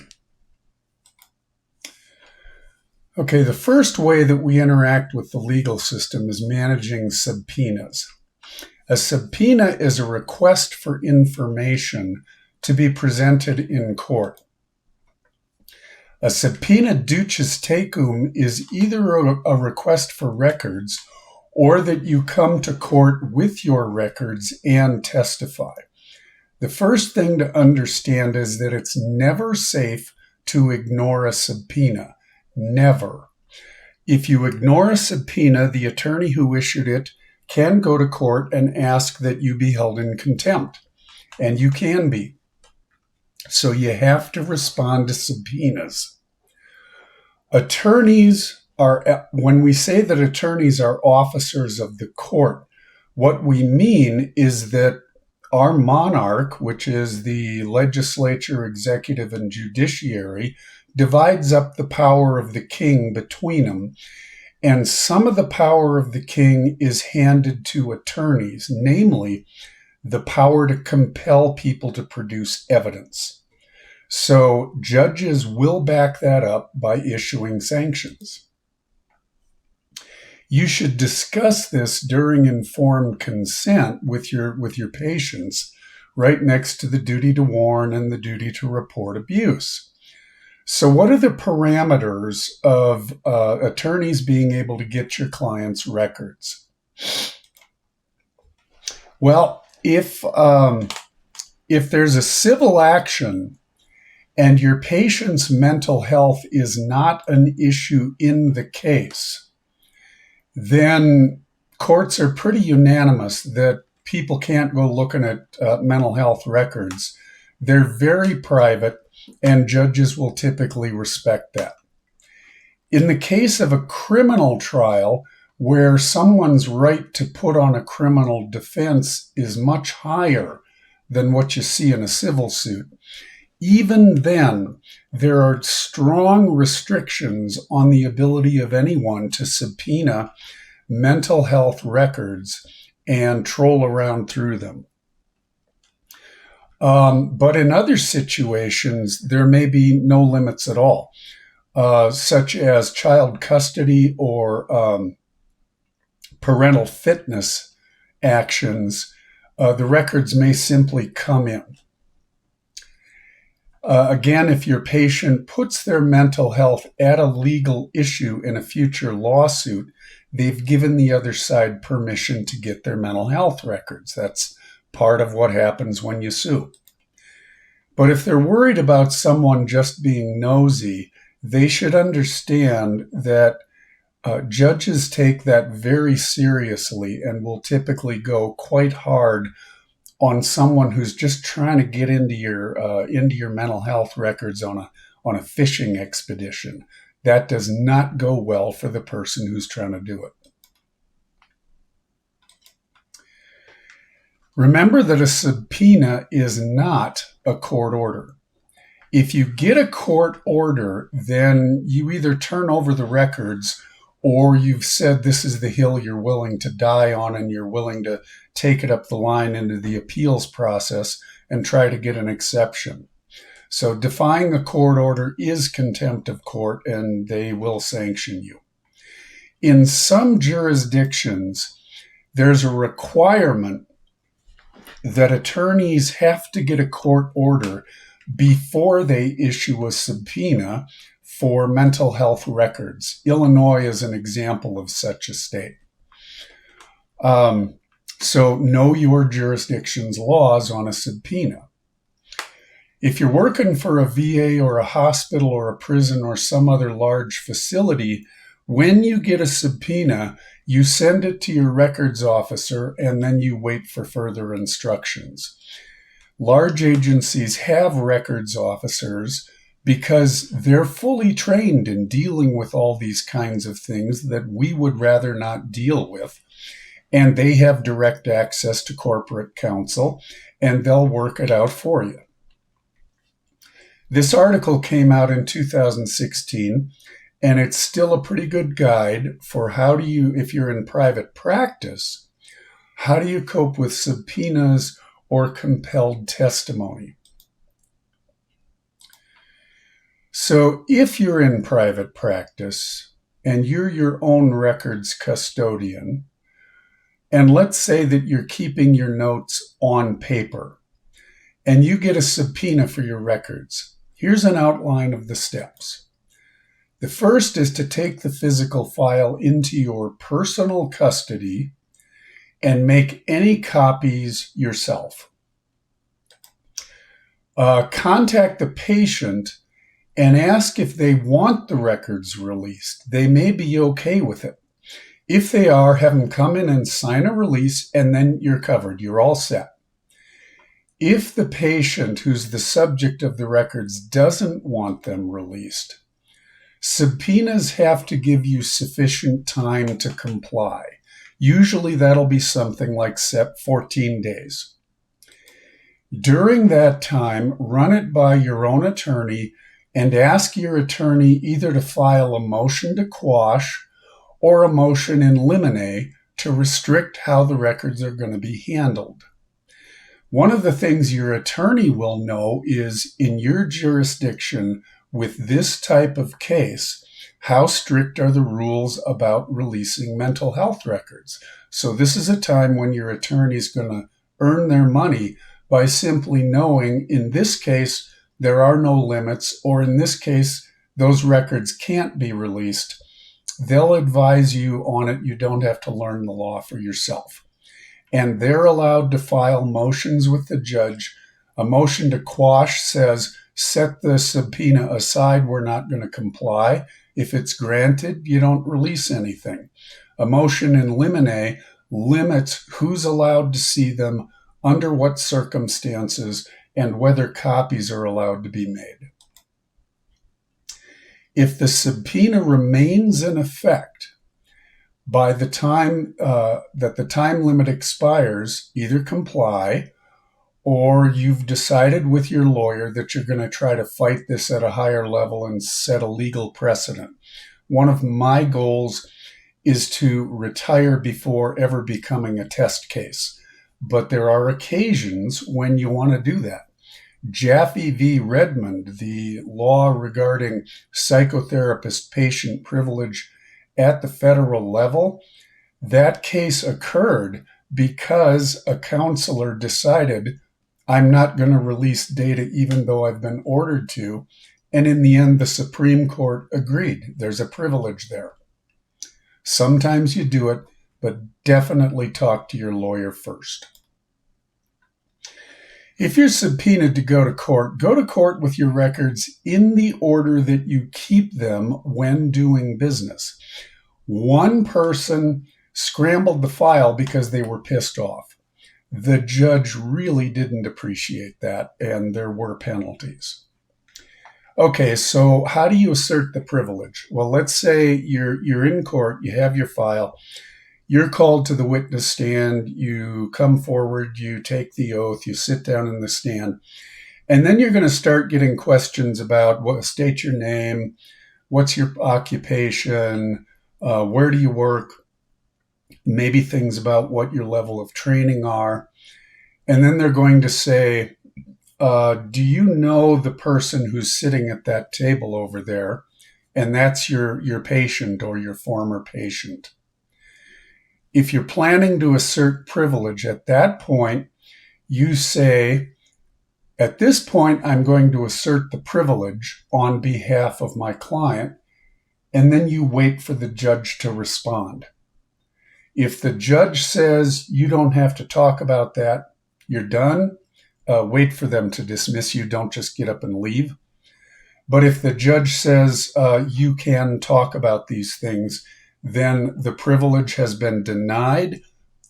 Okay, the first way that we interact with the legal system is managing subpoenas. A subpoena is a request for information to be presented in court. A subpoena duces tecum is either a request for records or that you come to court with your records and testify. The first thing to understand is that it's never safe to ignore a subpoena. Never. If you ignore a subpoena, the attorney who issued it can go to court and ask that you be held in contempt. And you can be. So you have to respond to subpoenas. Attorneys are, when we say that attorneys are officers of the court, what we mean is that our monarch, which is the legislature, executive, and judiciary, divides up the power of the king between them. And some of the power of the king is handed to attorneys, namely the power to compel people to produce evidence. So judges will back that up by issuing sanctions. You should discuss this during informed consent with your patients, right next to the duty to warn and the duty to report abuse. So what are the parameters of attorneys being able to get your clients' records? Well, if there's a civil action and your patient's mental health is not an issue in the case, then courts are pretty unanimous that people can't go looking at mental health records. They're very private, and judges will typically respect that. In the case of a criminal trial, where someone's right to put on a criminal defense is much higher than what you see in a civil suit, even then, there are strong restrictions on the ability of anyone to subpoena mental health records and troll around through them. But in other situations, there may be no limits at all, such as child custody or parental fitness actions. The records may simply come in. Again, if your patient puts their mental health at a legal issue in a future lawsuit, they've given the other side permission to get their mental health records. That's part of what happens when you sue. But if they're worried about someone just being nosy, they should understand that judges take that very seriously and will typically go quite hard on someone who's just trying to get into your mental health records on a fishing expedition. That does not go well for the person who's trying to do it. Remember that a subpoena is not a court order. If you get a court order, then you either turn over the records or you've said this is the hill you're willing to die on and you're willing to take it up the line into the appeals process and try to get an exception. So defying a court order is contempt of court, and they will sanction you. In some jurisdictions, there's a requirement that attorneys have to get a court order before they issue a subpoena for mental health records. Illinois is an example of such a state. So know your jurisdiction's laws on a subpoena. If you're working for a VA or a hospital or a prison or some other large facility, when you get a subpoena, you send it to your records officer and then you wait for further instructions. Large agencies have records officers because they're fully trained in dealing with all these kinds of things that we would rather not deal with. And they have direct access to corporate counsel, and they'll work it out for you. This article came out in 2016, And it's still a pretty good guide for how do you, if you're in private practice, how do you cope with subpoenas or compelled testimony? So if you're in private practice and you're your own records custodian, and let's say that you're keeping your notes on paper and you get a subpoena for your records, here's an outline of the steps. The first is to take the physical file into your personal custody and make any copies yourself. Contact the patient and ask if they want the records released. They may be okay with it. If they are, have them come in and sign a release, and then you're covered. You're all set. If the patient who's the subject of the records doesn't want them released, subpoenas have to give you sufficient time to comply. Usually that'll be something like 14 days. During that time, run it by your own attorney and ask your attorney either to file a motion to quash or a motion in limine to restrict how the records are going to be handled. One of the things your attorney will know is in your jurisdiction with this type of case, how strict are the rules about releasing mental health records? So this is a time when your attorney is going to earn their money by simply knowing, in this case, there are no limits, or in this case, those records can't be released. They'll advise you on it. You don't have to learn the law for yourself. And they're allowed to file motions with the judge. A motion to quash says, set the subpoena aside, we're not going to comply. If it's granted, you don't release anything. A motion in limine limits who's allowed to see them, under what circumstances, and whether copies are allowed to be made. If the subpoena remains in effect by the time that the time limit expires, either comply or you've decided with your lawyer that you're going to try to fight this at a higher level and set a legal precedent. One of my goals is to retire before ever becoming a test case. But there are occasions when you want to do that. Jaffe v. Redmond, the law regarding psychotherapist-patient privilege at the federal level, that case occurred because a counselor decided, I'm not going to release data even though I've been ordered to. And in the end, the Supreme Court agreed. There's a privilege there. Sometimes you do it, but definitely talk to your lawyer first. If you're subpoenaed to go to court with your records in the order that you keep them when doing business. One person scrambled the file because they were pissed off. The judge really didn't appreciate that, and there were penalties. Okay, so how do you assert the privilege? Well, let's say you're in court, you have your file, you're called to the witness stand, you come forward, you take the oath, you sit down in the stand, and then you're going to start getting questions about state your name, what's your occupation, where do you work, maybe things about what your level of training are. And then they're going to say, do you know the person who's sitting at that table over there? And that's your patient or your former patient. If you're planning to assert privilege at that point, you say, at this point, I'm going to assert the privilege on behalf of my client, and then you wait for the judge to respond. If the judge says you don't have to talk about that, you're done, wait for them to dismiss you. Don't just get up and leave. But if the judge says you can talk about these things, then the privilege has been denied.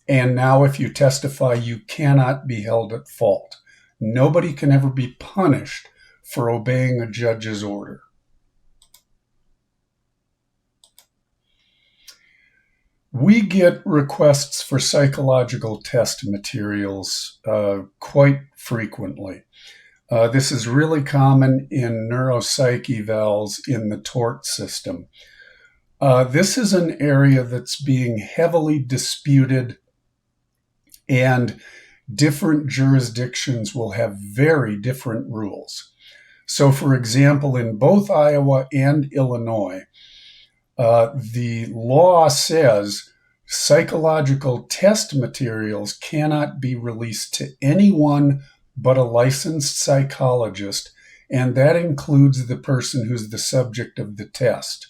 And now if you testify, you cannot be held at fault. Nobody can ever be punished for obeying a judge's order. We get requests for psychological test materials quite frequently. This is really common in neuropsych evals in the tort system. This is an area that's being heavily disputed, and different jurisdictions will have very different rules. So, for example, in both Iowa and Illinois, the law says psychological test materials cannot be released to anyone but a licensed psychologist, and that includes the person who's the subject of the test.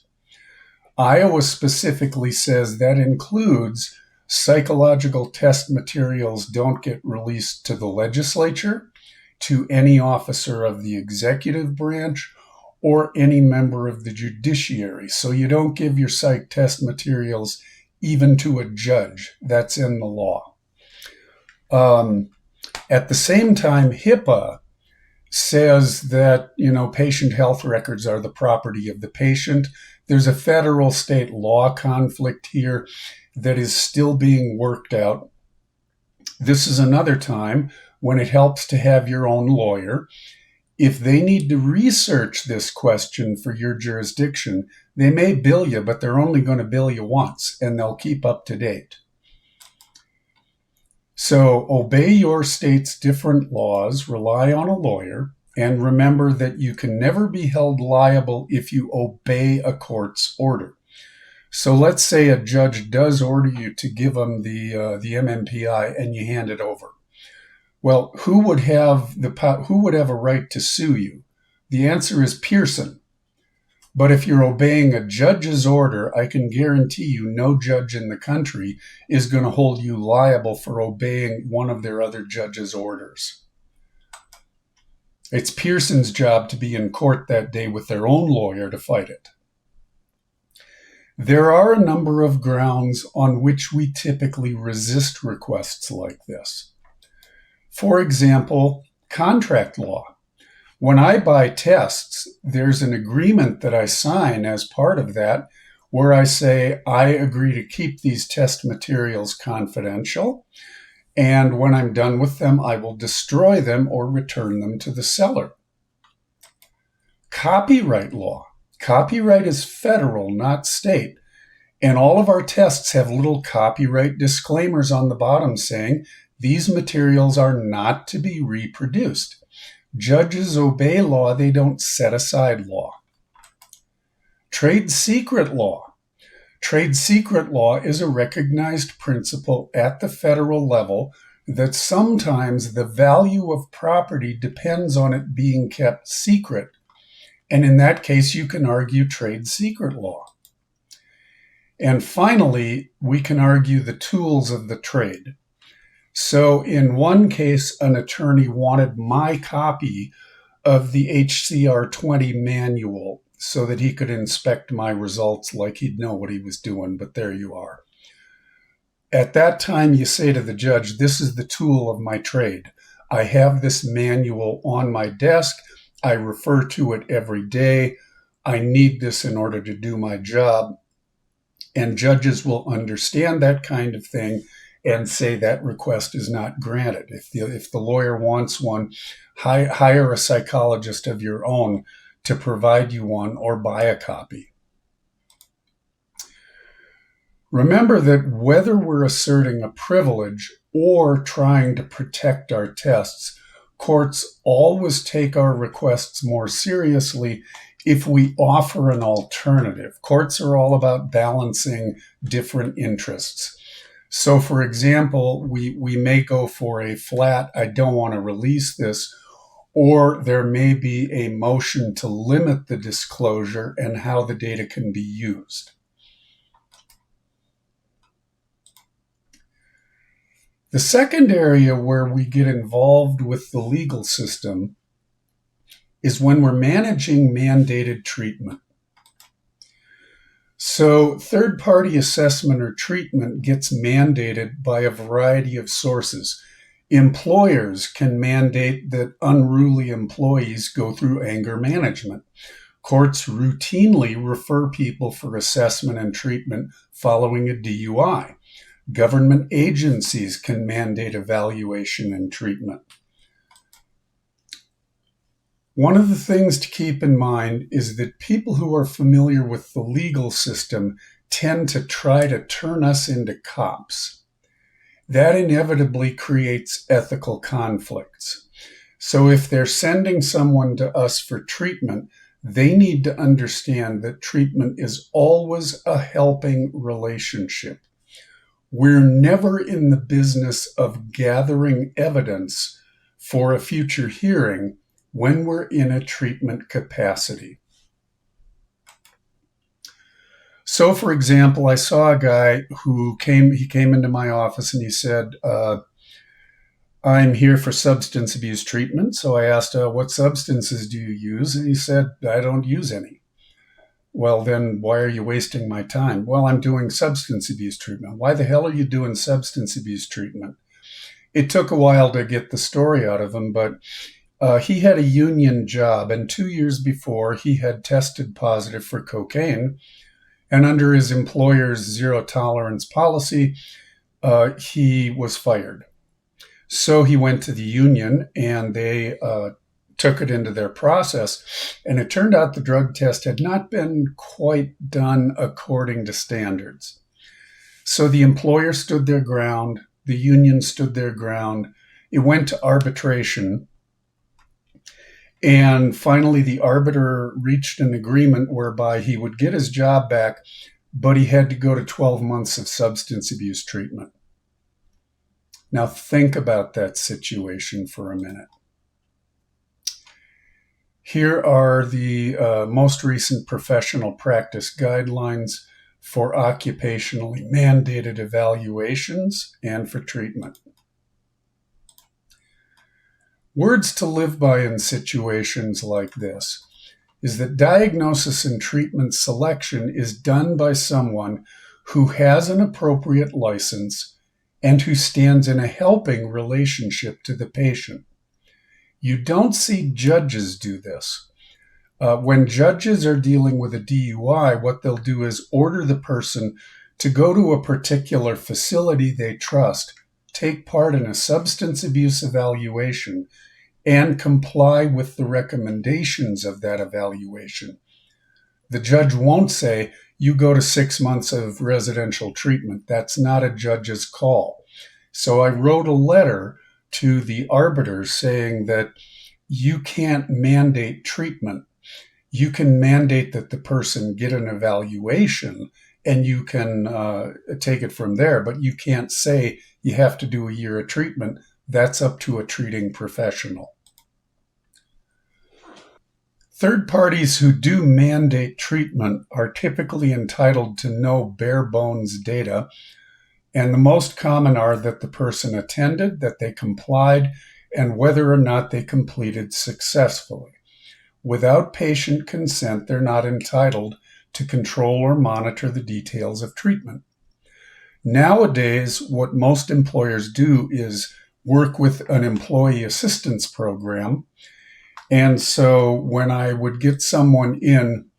Iowa specifically says that includes psychological test materials don't get released to the legislature, to any officer of the executive branch, or any member of the judiciary. So you don't give your psych test materials even to a judge. That's in the law. At the same time, HIPAA says that, patient health records are the property of the patient. There's a federal state law conflict here that is still being worked out. This is another time when it helps to have your own lawyer. If they need to research this question for your jurisdiction, they may bill you, but they're only going to bill you once, and they'll keep up to date. So obey your state's different laws, rely on a lawyer, and remember that you can never be held liable if you obey a court's order. So let's say a judge does order you to give them the MMPI and you hand it over. Well, who would have a right to sue you? The answer is Pearson. But if you're obeying a judge's order, I can guarantee you no judge in the country is going to hold you liable for obeying one of their other judge's orders. It's Pearson's job to be in court that day with their own lawyer to fight it. There are a number of grounds on which we typically resist requests like this. For example, contract law. When I buy tests, there's an agreement that I sign as part of that where I say I agree to keep these test materials confidential, and when I'm done with them, I will destroy them or return them to the seller. Copyright law. Copyright is federal, not state, and all of our tests have little copyright disclaimers on the bottom saying these materials are not to be reproduced. Judges obey law, they don't set aside law. Trade secret law. Trade secret law is a recognized principle at the federal level that sometimes the value of property depends on it being kept secret. And in that case, you can argue trade secret law. And finally, we can argue the tools of the trade. So in one case, an attorney wanted my copy of the HCR 20 manual so that he could inspect my results like he'd know what he was doing, but there you are. At that time, you say to the judge, this is the tool of my trade. I have this manual on my desk. I refer to it every day. I need this in order to do my job. And judges will understand that kind of thing and say that request is not granted. If the lawyer wants one, hire a psychologist of your own to provide you one or buy a copy. Remember that whether we're asserting a privilege or trying to protect our tests, courts always take our requests more seriously if we offer an alternative. Courts are all about balancing different interests. So, for example, we may go for a flat, I don't want to release this, or there may be a motion to limit the disclosure and how the data can be used. The second area where we get involved with the legal system is when we're managing mandated treatment. So third-party assessment or treatment gets mandated by a variety of sources. Employers can mandate that unruly employees go through anger management. Courts routinely refer people for assessment and treatment following a DUI. Government agencies can mandate evaluation and treatment. One of the things to keep in mind is that people who are familiar with the legal system tend to try to turn us into cops. That inevitably creates ethical conflicts. So if they're sending someone to us for treatment, they need to understand that treatment is always a helping relationship. We're never in the business of gathering evidence for a future hearing when we're in a treatment capacity. So, for example, I saw a guy who came into my office and he said, I'm here for substance abuse treatment. So I asked, what substances do you use? And he said, I don't use any. Well, then why are you wasting my time? Well, I'm doing substance abuse treatment. Why the hell are you doing substance abuse treatment? It took a while to get the story out of him, but he had a union job, and 2 years before, he had tested positive for cocaine. And under his employer's zero tolerance policy, he was fired. So he went to the union, and they took it into their process. And it turned out the drug test had not been quite done according to standards. So the employer stood their ground. The union stood their ground. It went to arbitration. And finally, the arbiter reached an agreement whereby he would get his job back, but he had to go to 12 months of substance abuse treatment. Now, think about that situation for a minute. Here are the most recent professional practice guidelines for occupationally mandated evaluations and for treatment. Words to live by in situations like this is that diagnosis and treatment selection is done by someone who has an appropriate license and who stands in a helping relationship to the patient. You don't see judges do this. When judges are dealing with a DUI, what they'll do is order the person to go to a particular facility they trust, take part in a substance abuse evaluation, and comply with the recommendations of that evaluation. The judge won't say, you go to 6 months of residential treatment. That's not a judge's call. So I wrote a letter to the arbiter saying that you can't mandate treatment. You can mandate that the person get an evaluation and you can take it from there, but you can't say you have to do a year of treatment. That's up to a treating professional. Third parties who do mandate treatment are typically entitled to no bare bones data, and the most common are that the person attended, that they complied, and whether or not they completed successfully. Without patient consent, they're not entitled to control or monitor the details of treatment. Nowadays, what most employers do is work with an employee assistance program. And so when I would get someone in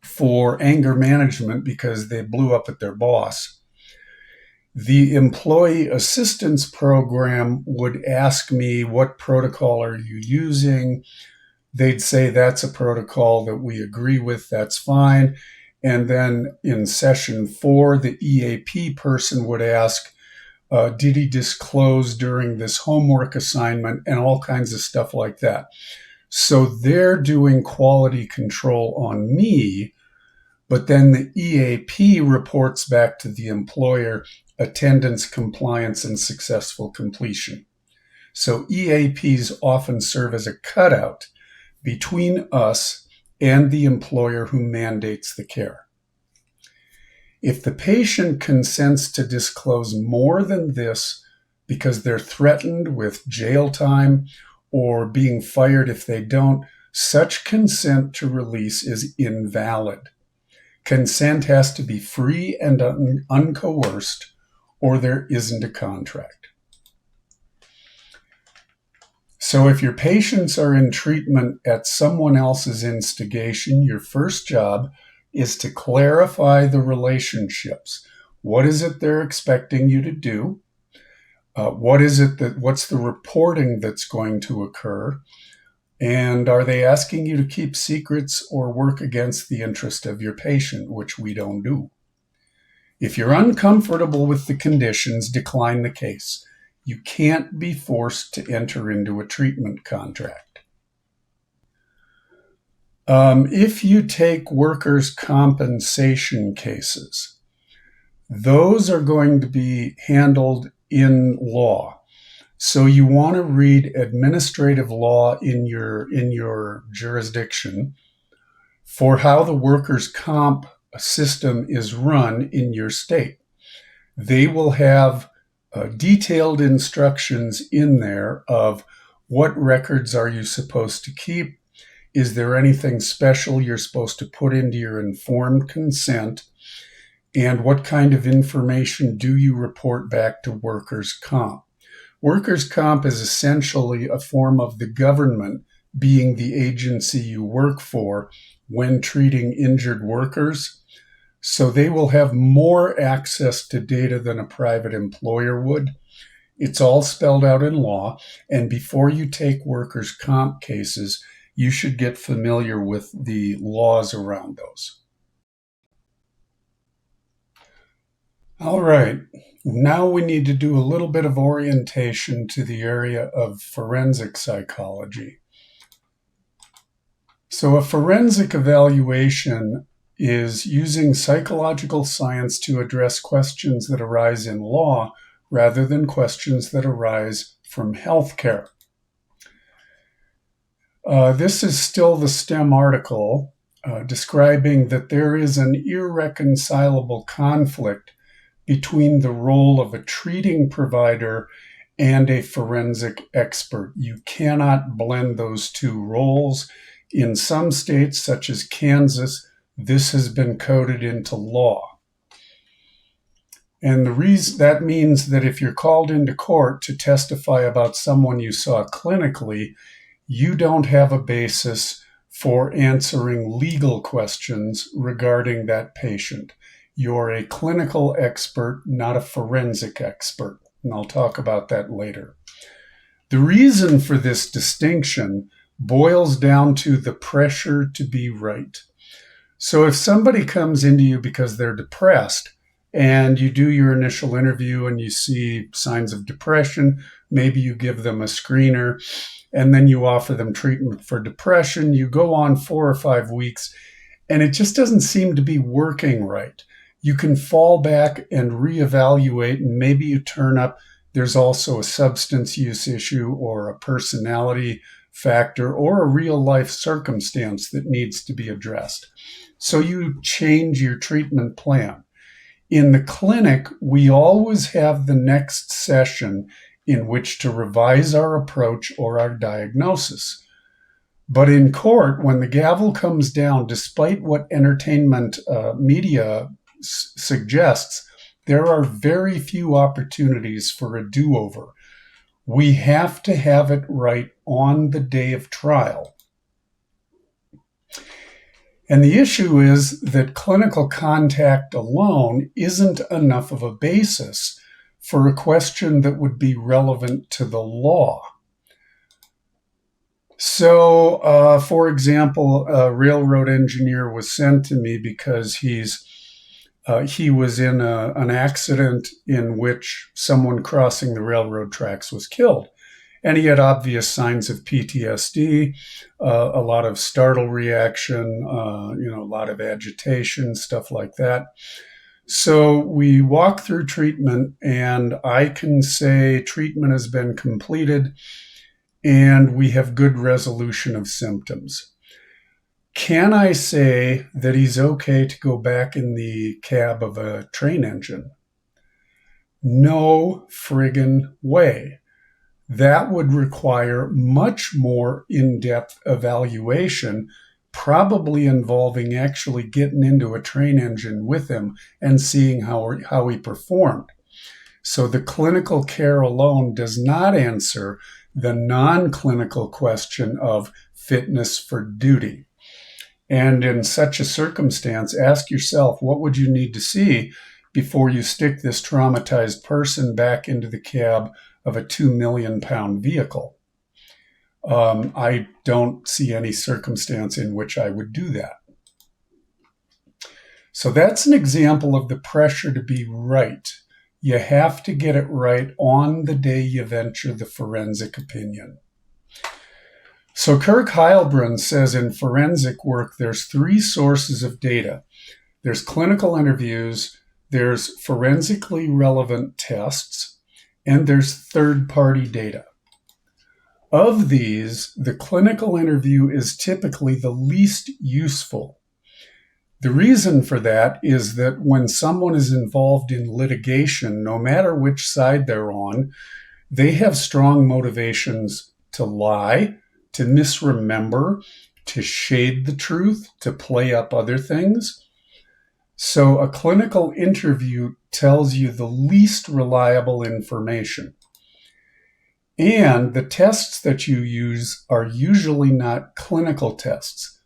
for anger management because they blew up at their boss, the employee assistance program would ask me, what protocol are you using? They'd say, that's a protocol that we agree with, that's fine. And then in session 4, the EAP person would ask, did he disclose during this homework assignment, and all kinds of stuff like that. So they're doing quality control on me, but then the EAP reports back to the employer attendance, compliance, and successful completion. So EAPs often serve as a cutout between us and the employer who mandates the care. If the patient consents to disclose more than this because they're threatened with jail time or being fired if they don't, such consent to release is invalid. Consent has to be free and uncoerced, or there isn't a contract. So if your patients are in treatment at someone else's instigation, your first job is to clarify the relationships. What is it they're expecting you to do? What's the reporting that's going to occur? And are they asking you to keep secrets or work against the interest of your patient, which we don't do? If you're uncomfortable with the conditions, decline the case. You can't be forced to enter into a treatment contract. If you take workers' compensation cases, those are going to be handled in law. So you want to read administrative law in your jurisdiction for how the workers' comp system is run in your state. They will have detailed instructions in there of what records are you supposed to keep. Is there anything special you're supposed to put into your informed consent? And what kind of information do you report back to workers' comp? Workers' comp is essentially a form of the government being the agency you work for when treating injured workers. So they will have more access to data than a private employer would. It's all spelled out in law. And before you take workers' comp cases, you should get familiar with the laws around those. All right, now we need to do a little bit of orientation to the area of forensic psychology. So a forensic evaluation is using psychological science to address questions that arise in law rather than questions that arise from healthcare. This is still the STEM article describing that there is an irreconcilable conflict between the role of a treating provider and a forensic expert. You cannot blend those two roles. In some states, such as Kansas, this has been coded into law. And that means that if you're called into court to testify about someone you saw clinically, you don't have a basis for answering legal questions regarding that patient. You're a clinical expert, not a forensic expert. And I'll talk about that later. The reason for this distinction boils down to the pressure to be right. So if somebody comes into you because they're depressed and you do your initial interview and you see signs of depression, maybe you give them a screener and then you offer them treatment for depression. You go on 4 or 5 weeks and it just doesn't seem to be working right. You can fall back and reevaluate, and maybe you turn up there's also a substance use issue or a personality factor or a real life circumstance that needs to be addressed. So you change your treatment plan. In the clinic, we always have the next session in which to revise our approach or our diagnosis. But in court, when the gavel comes down, despite what entertainment media suggests, there are very few opportunities for a do-over. We have to have it right on the day of trial. And the issue is that clinical contact alone isn't enough of a basis for a question that would be relevant to the law. So, for example, a railroad engineer was sent to me because he was in an accident in which someone crossing the railroad tracks was killed. And he had obvious signs of PTSD, a lot of startle reaction, a lot of agitation, stuff like that. So we walk through treatment, and I can say treatment has been completed, and we have good resolution of symptoms. Can I say that he's okay to go back in the cab of a train engine? No friggin' way. That would require much more in-depth evaluation, probably involving actually getting into a train engine with him and seeing how he performed. So the clinical care alone does not answer the non-clinical question of fitness for duty. And in such a circumstance, ask yourself, what would you need to see before you stick this traumatized person back into the cab of a 2 million pound vehicle? I don't see any circumstance in which I would do that. So that's an example of the pressure to be right. You have to get it right on the day you venture the forensic opinion. So Kirk Heilbrunn says in forensic work, there's three sources of data. There's clinical interviews, there's forensically relevant tests, and there's third-party data. Of these, the clinical interview is typically the least useful. The reason for that is that when someone is involved in litigation, no matter which side they're on, they have strong motivations to lie, to misremember, to shade the truth, to play up other things. So a clinical interview tells you the least reliable information. And the tests that you use are usually not clinical tests.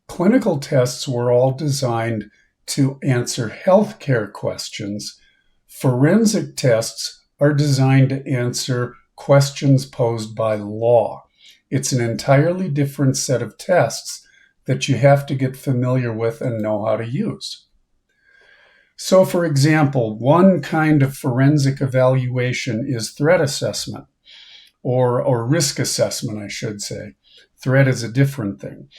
Clinical tests were all designed to answer healthcare questions. Forensic tests are designed to answer questions posed by law. It's an entirely different set of tests that you have to get familiar with and know how to use. So, for example, one kind of forensic evaluation is threat assessment, or risk assessment, I should say. Threat is a different thing.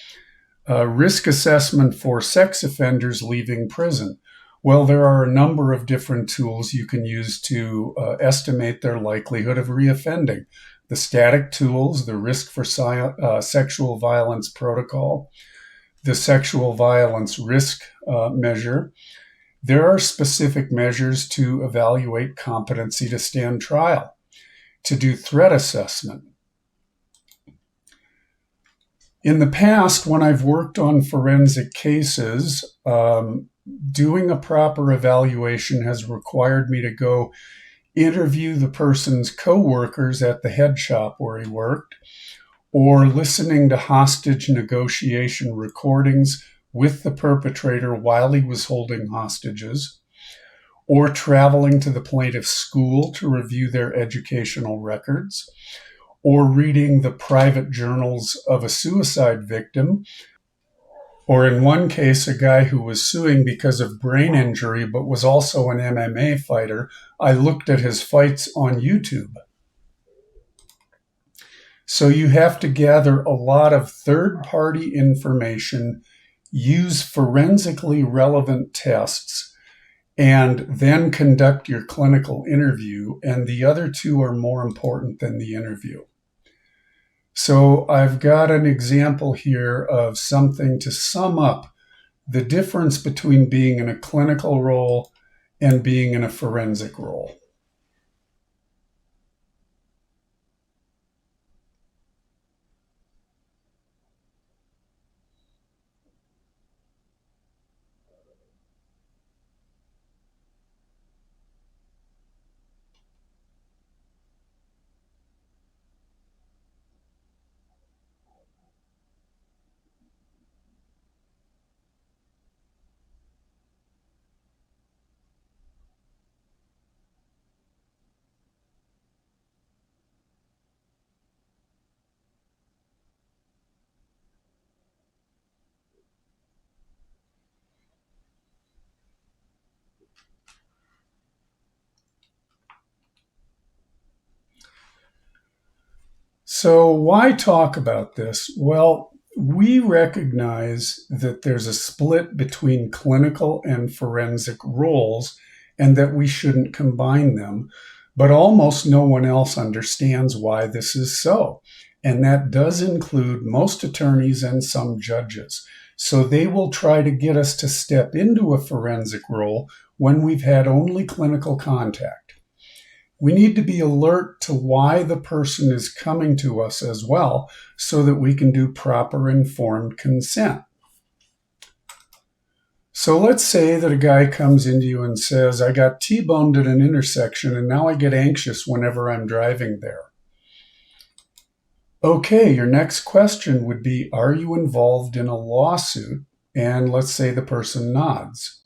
Risk assessment for sex offenders leaving prison. Well, there are a number of different tools you can use to estimate their likelihood of reoffending. The static tools, the risk for sexual violence protocol, the sexual violence risk measure. There are specific measures to evaluate competency to stand trial, to do threat assessment. In the past, when I've worked on forensic cases, doing a proper evaluation has required me to go interview the person's coworkers at the head shop where he worked, or listening to hostage negotiation recordings with the perpetrator while he was holding hostages, or traveling to the plaintiff's school to review their educational records, or reading the private journals of a suicide victim, or in one case, a guy who was suing because of brain injury but was also an MMA fighter. I looked at his fights on YouTube. So you have to gather a lot of third-party information, use forensically relevant tests, and then conduct your clinical interview, and the other two are more important than the interview. So I've got an example here of something to sum up the difference between being in a clinical role and being in a forensic role. So why talk about this? Well, we recognize that there's a split between clinical and forensic roles and that we shouldn't combine them, but almost no one else understands why this is so. And that does include most attorneys and some judges. So they will try to get us to step into a forensic role when we've had only clinical contact. We need to be alert to why the person is coming to us as well, so that we can do proper informed consent. So let's say that a guy comes into you and says, I got T-boned at an intersection and now I get anxious whenever I'm driving there. Okay, your next question would be, are you involved in a lawsuit? And let's say the person nods.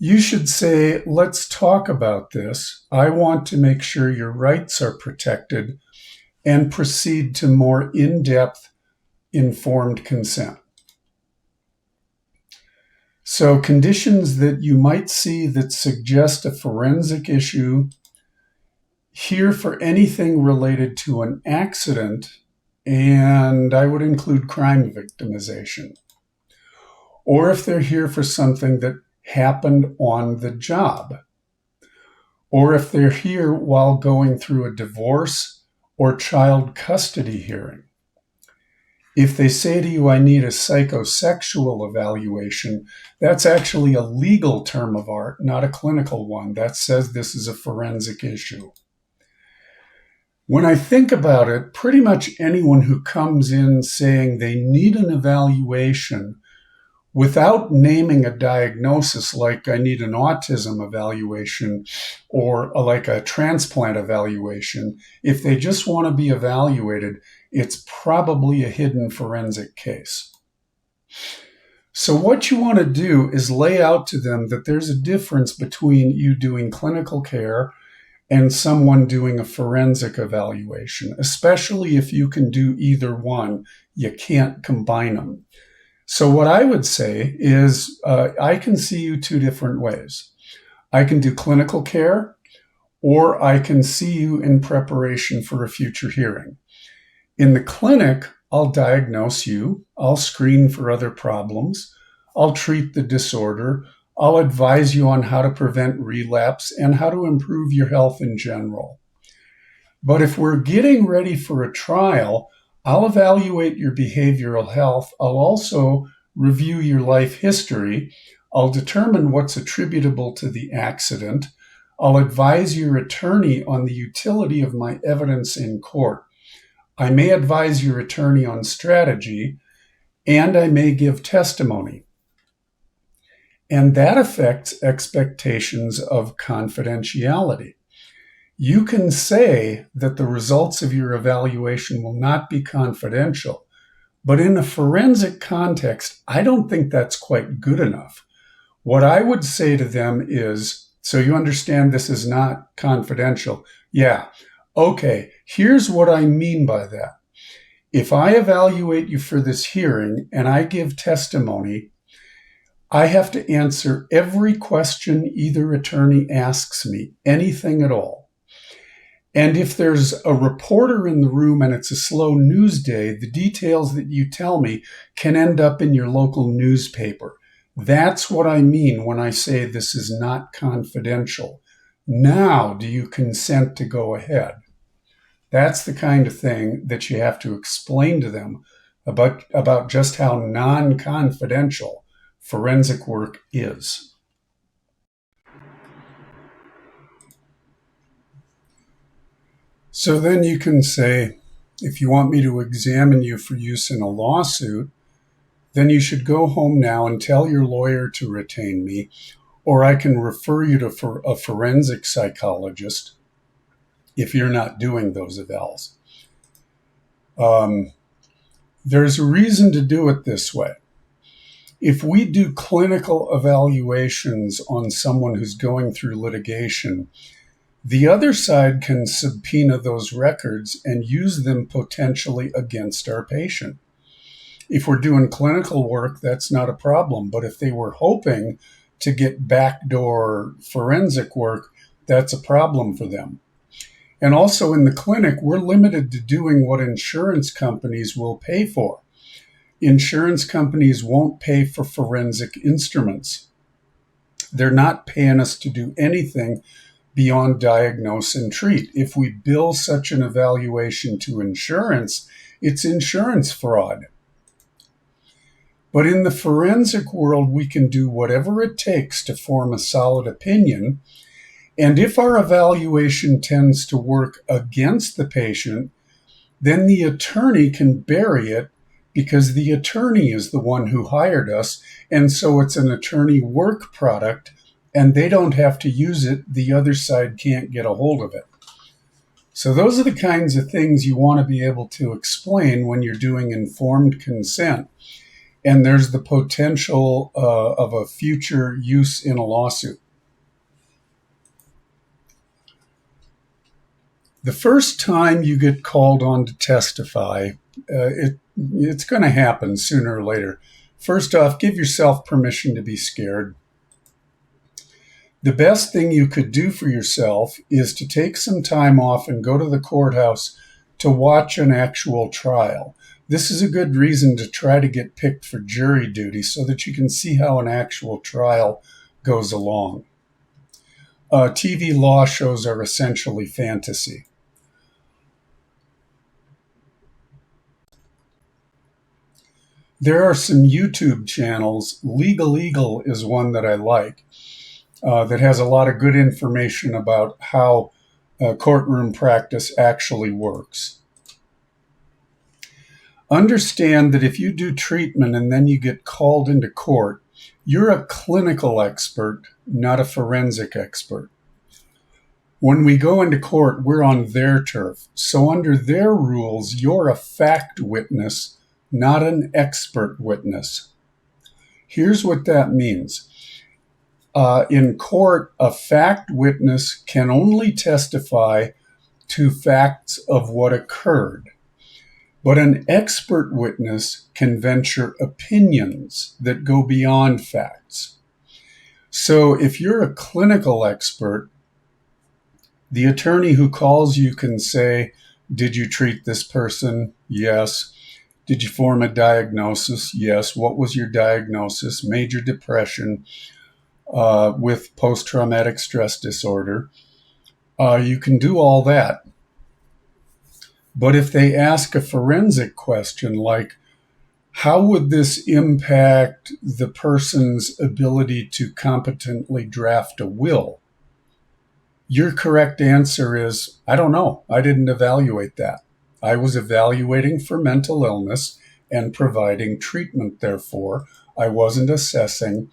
You should say, let's talk about this. I want to make sure your rights are protected, and proceed to more in-depth, informed consent. So conditions that you might see that suggest a forensic issue here for anything related to an accident, and I would include crime victimization. Or if they're here for something that happened on the job. Or if they're here while going through a divorce or child custody hearing. If they say to you, I need a psychosexual evaluation, that's actually a legal term of art, not a clinical one. That says this is a forensic issue. When I think about it, pretty much anyone who comes in saying they need an evaluation without naming a diagnosis, like I need an autism evaluation or like a transplant evaluation, if they just want to be evaluated, it's probably a hidden forensic case. So what you want to do is lay out to them that there's a difference between you doing clinical care and someone doing a forensic evaluation, especially if you can do either one. You can't combine them. So what I would say is I can see you two different ways. I can do clinical care, or I can see you in preparation for a future hearing. In the clinic, I'll diagnose you, I'll screen for other problems, I'll treat the disorder, I'll advise you on how to prevent relapse and how to improve your health in general. But if we're getting ready for a trial, I'll evaluate your behavioral health. I'll also review your life history. I'll determine what's attributable to the accident. I'll advise your attorney on the utility of my evidence in court. I may advise your attorney on strategy, and I may give testimony. And that affects expectations of confidentiality. You can say that the results of your evaluation will not be confidential, but in a forensic context, I don't think that's quite good enough. What I would say to them is, so you understand this is not confidential? Yeah. Okay, here's what I mean by that. If I evaluate you for this hearing and I give testimony, I have to answer every question either attorney asks me, anything at all. And if there's a reporter in the room and it's a slow news day, the details that you tell me can end up in your local newspaper. That's what I mean when I say this is not confidential. Now, do you consent to go ahead? That's the kind of thing that you have to explain to them about just how non-confidential forensic work is. So then you can say, if you want me to examine you for use in a lawsuit, then you should go home now and tell your lawyer to retain me, or I can refer you to a forensic psychologist if you're not doing those evals. There's a reason to do it this way. If we do clinical evaluations on someone who's going through litigation, the other side can subpoena those records and use them potentially against our patient. If we're doing clinical work, that's not a problem. But if they were hoping to get backdoor forensic work, that's a problem for them. And also in the clinic, we're limited to doing what insurance companies will pay for. Insurance companies won't pay for forensic instruments. They're not paying us to do anything beyond diagnose and treat. If we bill such an evaluation to insurance, it's insurance fraud. But in the forensic world, we can do whatever it takes to form a solid opinion. And if our evaluation tends to work against the patient, then the attorney can bury it because the attorney is the one who hired us. And so it's an attorney work product, and they don't have to use it. The other side can't get a hold of it. So those are the kinds of things you want to be able to explain when you're doing informed consent. and there's the potential of a future use in a lawsuit. The first time you get called on to testify, it's going to happen sooner or later. First off, give yourself permission to be scared. The best thing you could do for yourself is to take some time off and go to the courthouse to watch an actual trial. This is a good reason to try to get picked for jury duty so that you can see how an actual trial goes along. TV law shows are essentially fantasy. There are some YouTube channels. Legal Eagle is one that I like, that has a lot of good information about how courtroom practice actually works. Understand that if you do treatment and then you get called into court, you're a clinical expert, not a forensic expert. When we go into court, we're on their turf. So under their rules, you're a fact witness, not an expert witness. Here's what that means. In court, a fact witness can only testify to facts of what occurred, but an expert witness can venture opinions that go beyond facts. So if you're a clinical expert, the attorney who calls you can say, "Did you treat this person?" "Yes." "Did you form a diagnosis?" "Yes." "What was your diagnosis?" "Major depression with post-traumatic stress disorder." You can do all that. But if they ask a forensic question like, how would this impact the person's ability to competently draft a will? Your correct answer is, "I don't know. I didn't evaluate that. I was evaluating for mental illness and providing treatment, therefore. I wasn't assessing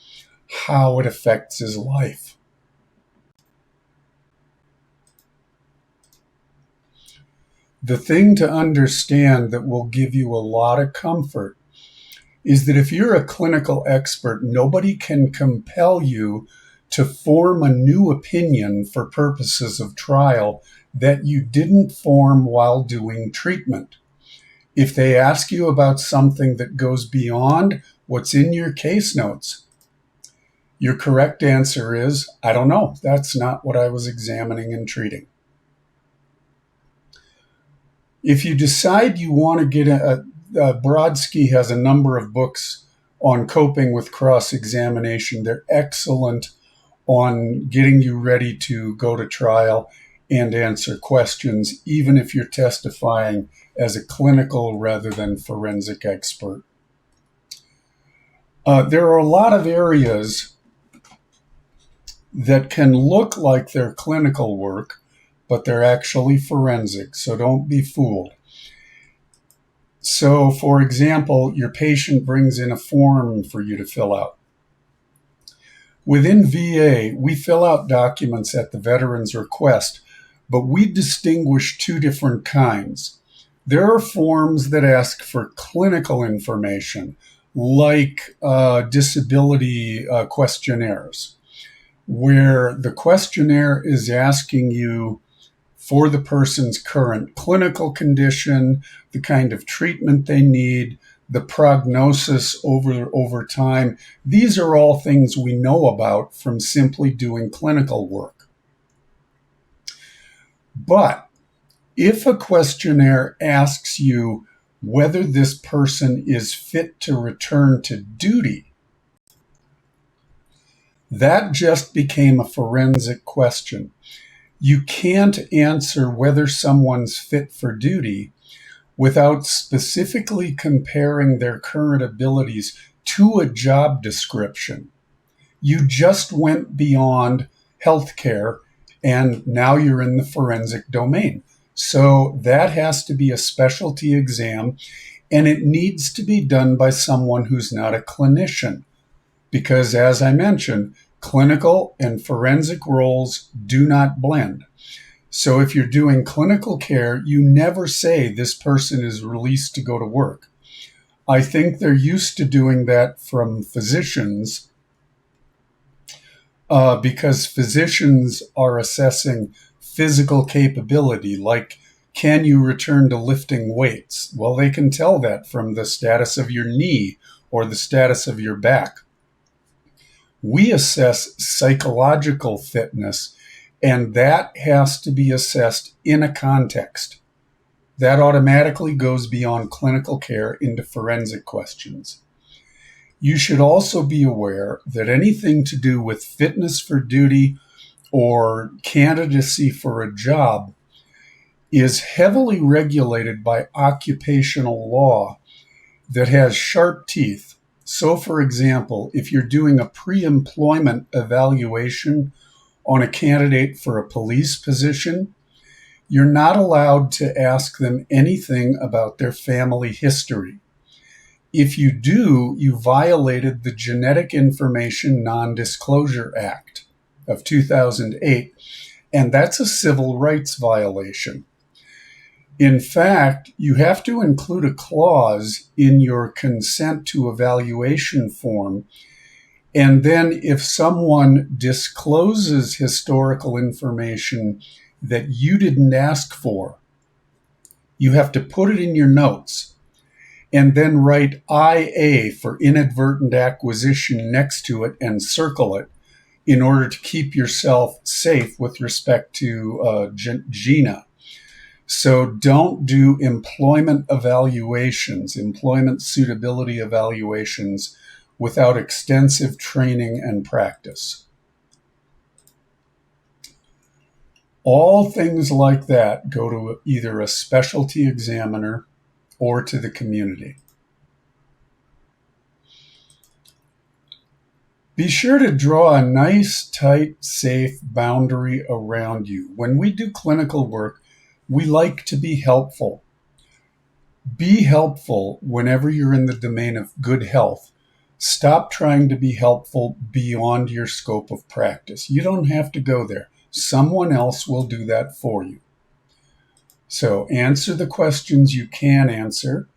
how it affects his life." The thing to understand that will give you a lot of comfort is that if you're a clinical expert, nobody can compel you to form a new opinion for purposes of trial that you didn't form while doing treatment. If they ask you about something that goes beyond what's in your case notes, your correct answer is, "I don't know. That's not what I was examining and treating." If you decide you want to get Brodsky has a number of books on coping with cross-examination. They're excellent on getting you ready to go to trial and answer questions, even if you're testifying as a clinical rather than forensic expert. There are a lot of areas that can look like they're clinical work, but they're actually forensic, so don't be fooled. So, for example, your patient brings in a form for you to fill out. Within VA, we fill out documents at the veteran's request, but we distinguish two different kinds. There are forms that ask for clinical information, like disability questionnaires, where the questionnaire is asking you for the person's current clinical condition, the kind of treatment they need, the prognosis over time. These are all things we know about from simply doing clinical work. But if a questionnaire asks you whether this person is fit to return to duty, that just became a forensic question. You can't answer whether someone's fit for duty without specifically comparing their current abilities to a job description. You just went beyond healthcare, and now you're in the forensic domain. So that has to be a specialty exam, and it needs to be done by someone who's not a clinician. Because, as I mentioned, clinical and forensic roles do not blend. So if you're doing clinical care, you never say this person is released to go to work. I think they're used to doing that from physicians because physicians are assessing physical capability, like can you return to lifting weights? Well, they can tell that from the status of your knee or the status of your back. We assess psychological fitness, and that has to be assessed in a context. That automatically goes beyond clinical care into forensic questions. You should also be aware that anything to do with fitness for duty or candidacy for a job is heavily regulated by occupational law that has sharp teeth. So, for example, if you're doing a pre-employment evaluation on a candidate for a police position, you're not allowed to ask them anything about their family history. If you do, you violated the Genetic Information Non-Disclosure Act of 2008, and that's a civil rights violation. In fact, you have to include a clause in your consent to evaluation form, and then if someone discloses historical information that you didn't ask for, you have to put it in your notes and then write IA for inadvertent acquisition next to it and circle it in order to keep yourself safe with respect to GINA. So don't do employment evaluations, employment suitability evaluations without extensive training and practice. All things like that go to either a specialty examiner or to the community. Be sure to draw a nice, tight, safe boundary around you. When we do clinical work, we like to be helpful. Be helpful whenever you're in the domain of good health. Stop trying to be helpful beyond your scope of practice. You don't have to go there. Someone else will do that for you. So answer the questions you can answer.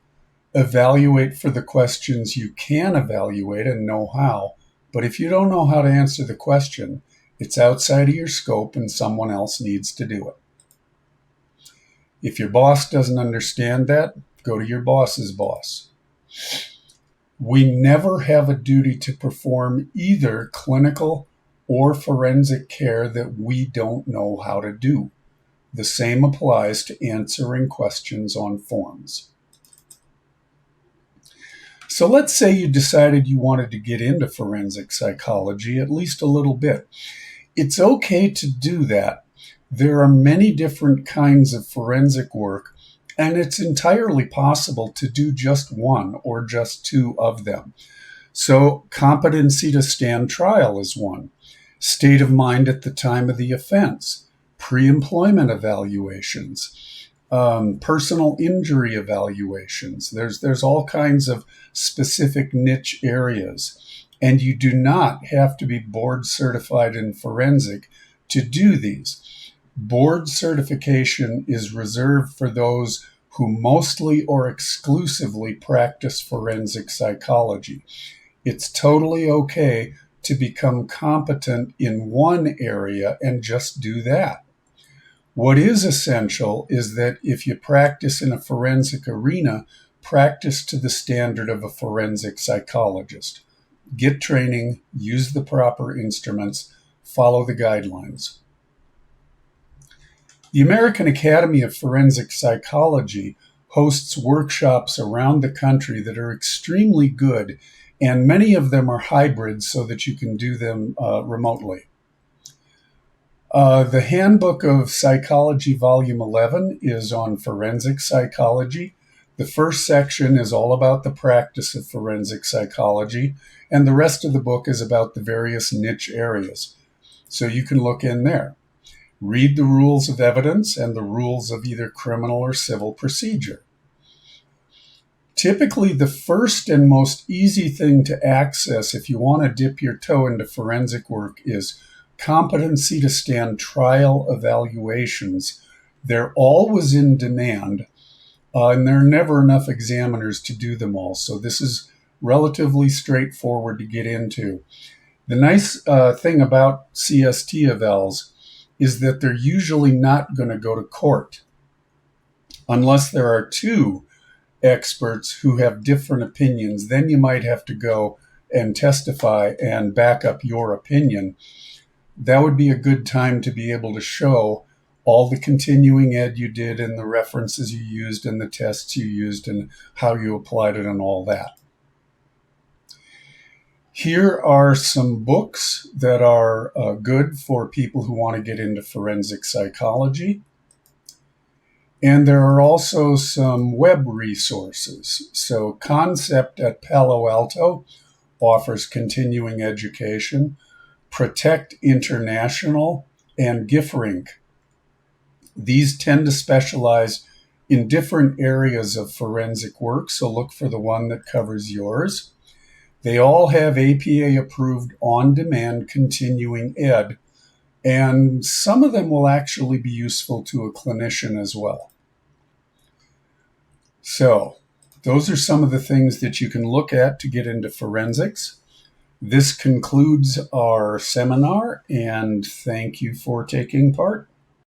Evaluate for the questions you can evaluate and know how. But if you don't know how to answer the question, it's outside of your scope and someone else needs to do it. If your boss doesn't understand that, go to your boss's boss. We never have a duty to perform either clinical or forensic care that we don't know how to do. The same applies to answering questions on forms. So let's say you decided you wanted to get into forensic psychology at least a little bit. It's okay to do that. There are many different kinds of forensic work, and it's entirely possible to do just one or just two of them. So competency to stand trial is one. State of mind at the time of the offense, pre-employment evaluations, personal injury evaluations. There's all kinds of specific niche areas, and you do not have to be board certified in forensic to do these. Board certification is reserved for those who mostly or exclusively practice forensic psychology. It's totally okay to become competent in one area and just do that. What is essential is that if you practice in a forensic arena, practice to the standard of a forensic psychologist. Get training, use the proper instruments, follow the guidelines. The American Academy of Forensic Psychology hosts workshops around the country that are extremely good, and many of them are hybrids so that you can do them remotely. The Handbook of Psychology, Volume 11, is on forensic psychology. The first section is all about the practice of forensic psychology, and the rest of the book is about the various niche areas. So you can look in there. Read the rules of evidence and the rules of either criminal or civil procedure. Typically, the first and most easy thing to access if you want to dip your toe into forensic work is competency to stand trial evaluations. They're always in demand. and there are never enough examiners to do them all. So this is relatively straightforward to get into. The nice thing about CST evals is that they're usually not going to go to court unless there are two experts who have different opinions. Then you might have to go and testify and back up your opinion. That would be a good time to be able to show all the continuing ed you did and the references you used and the tests you used and how you applied it and all that. Here are some books that are good for people who want to get into forensic psychology. And there are also some web resources. So Concept at Palo Alto offers continuing education. Protect International and GIFRINC. These tend to specialize in different areas of forensic work, so look for the one that covers yours. They all have APA-approved on-demand continuing ed, and some of them will actually be useful to a clinician as well. So, those are some of the things that you can look at to get into forensics. This concludes our seminar, and thank you for taking part.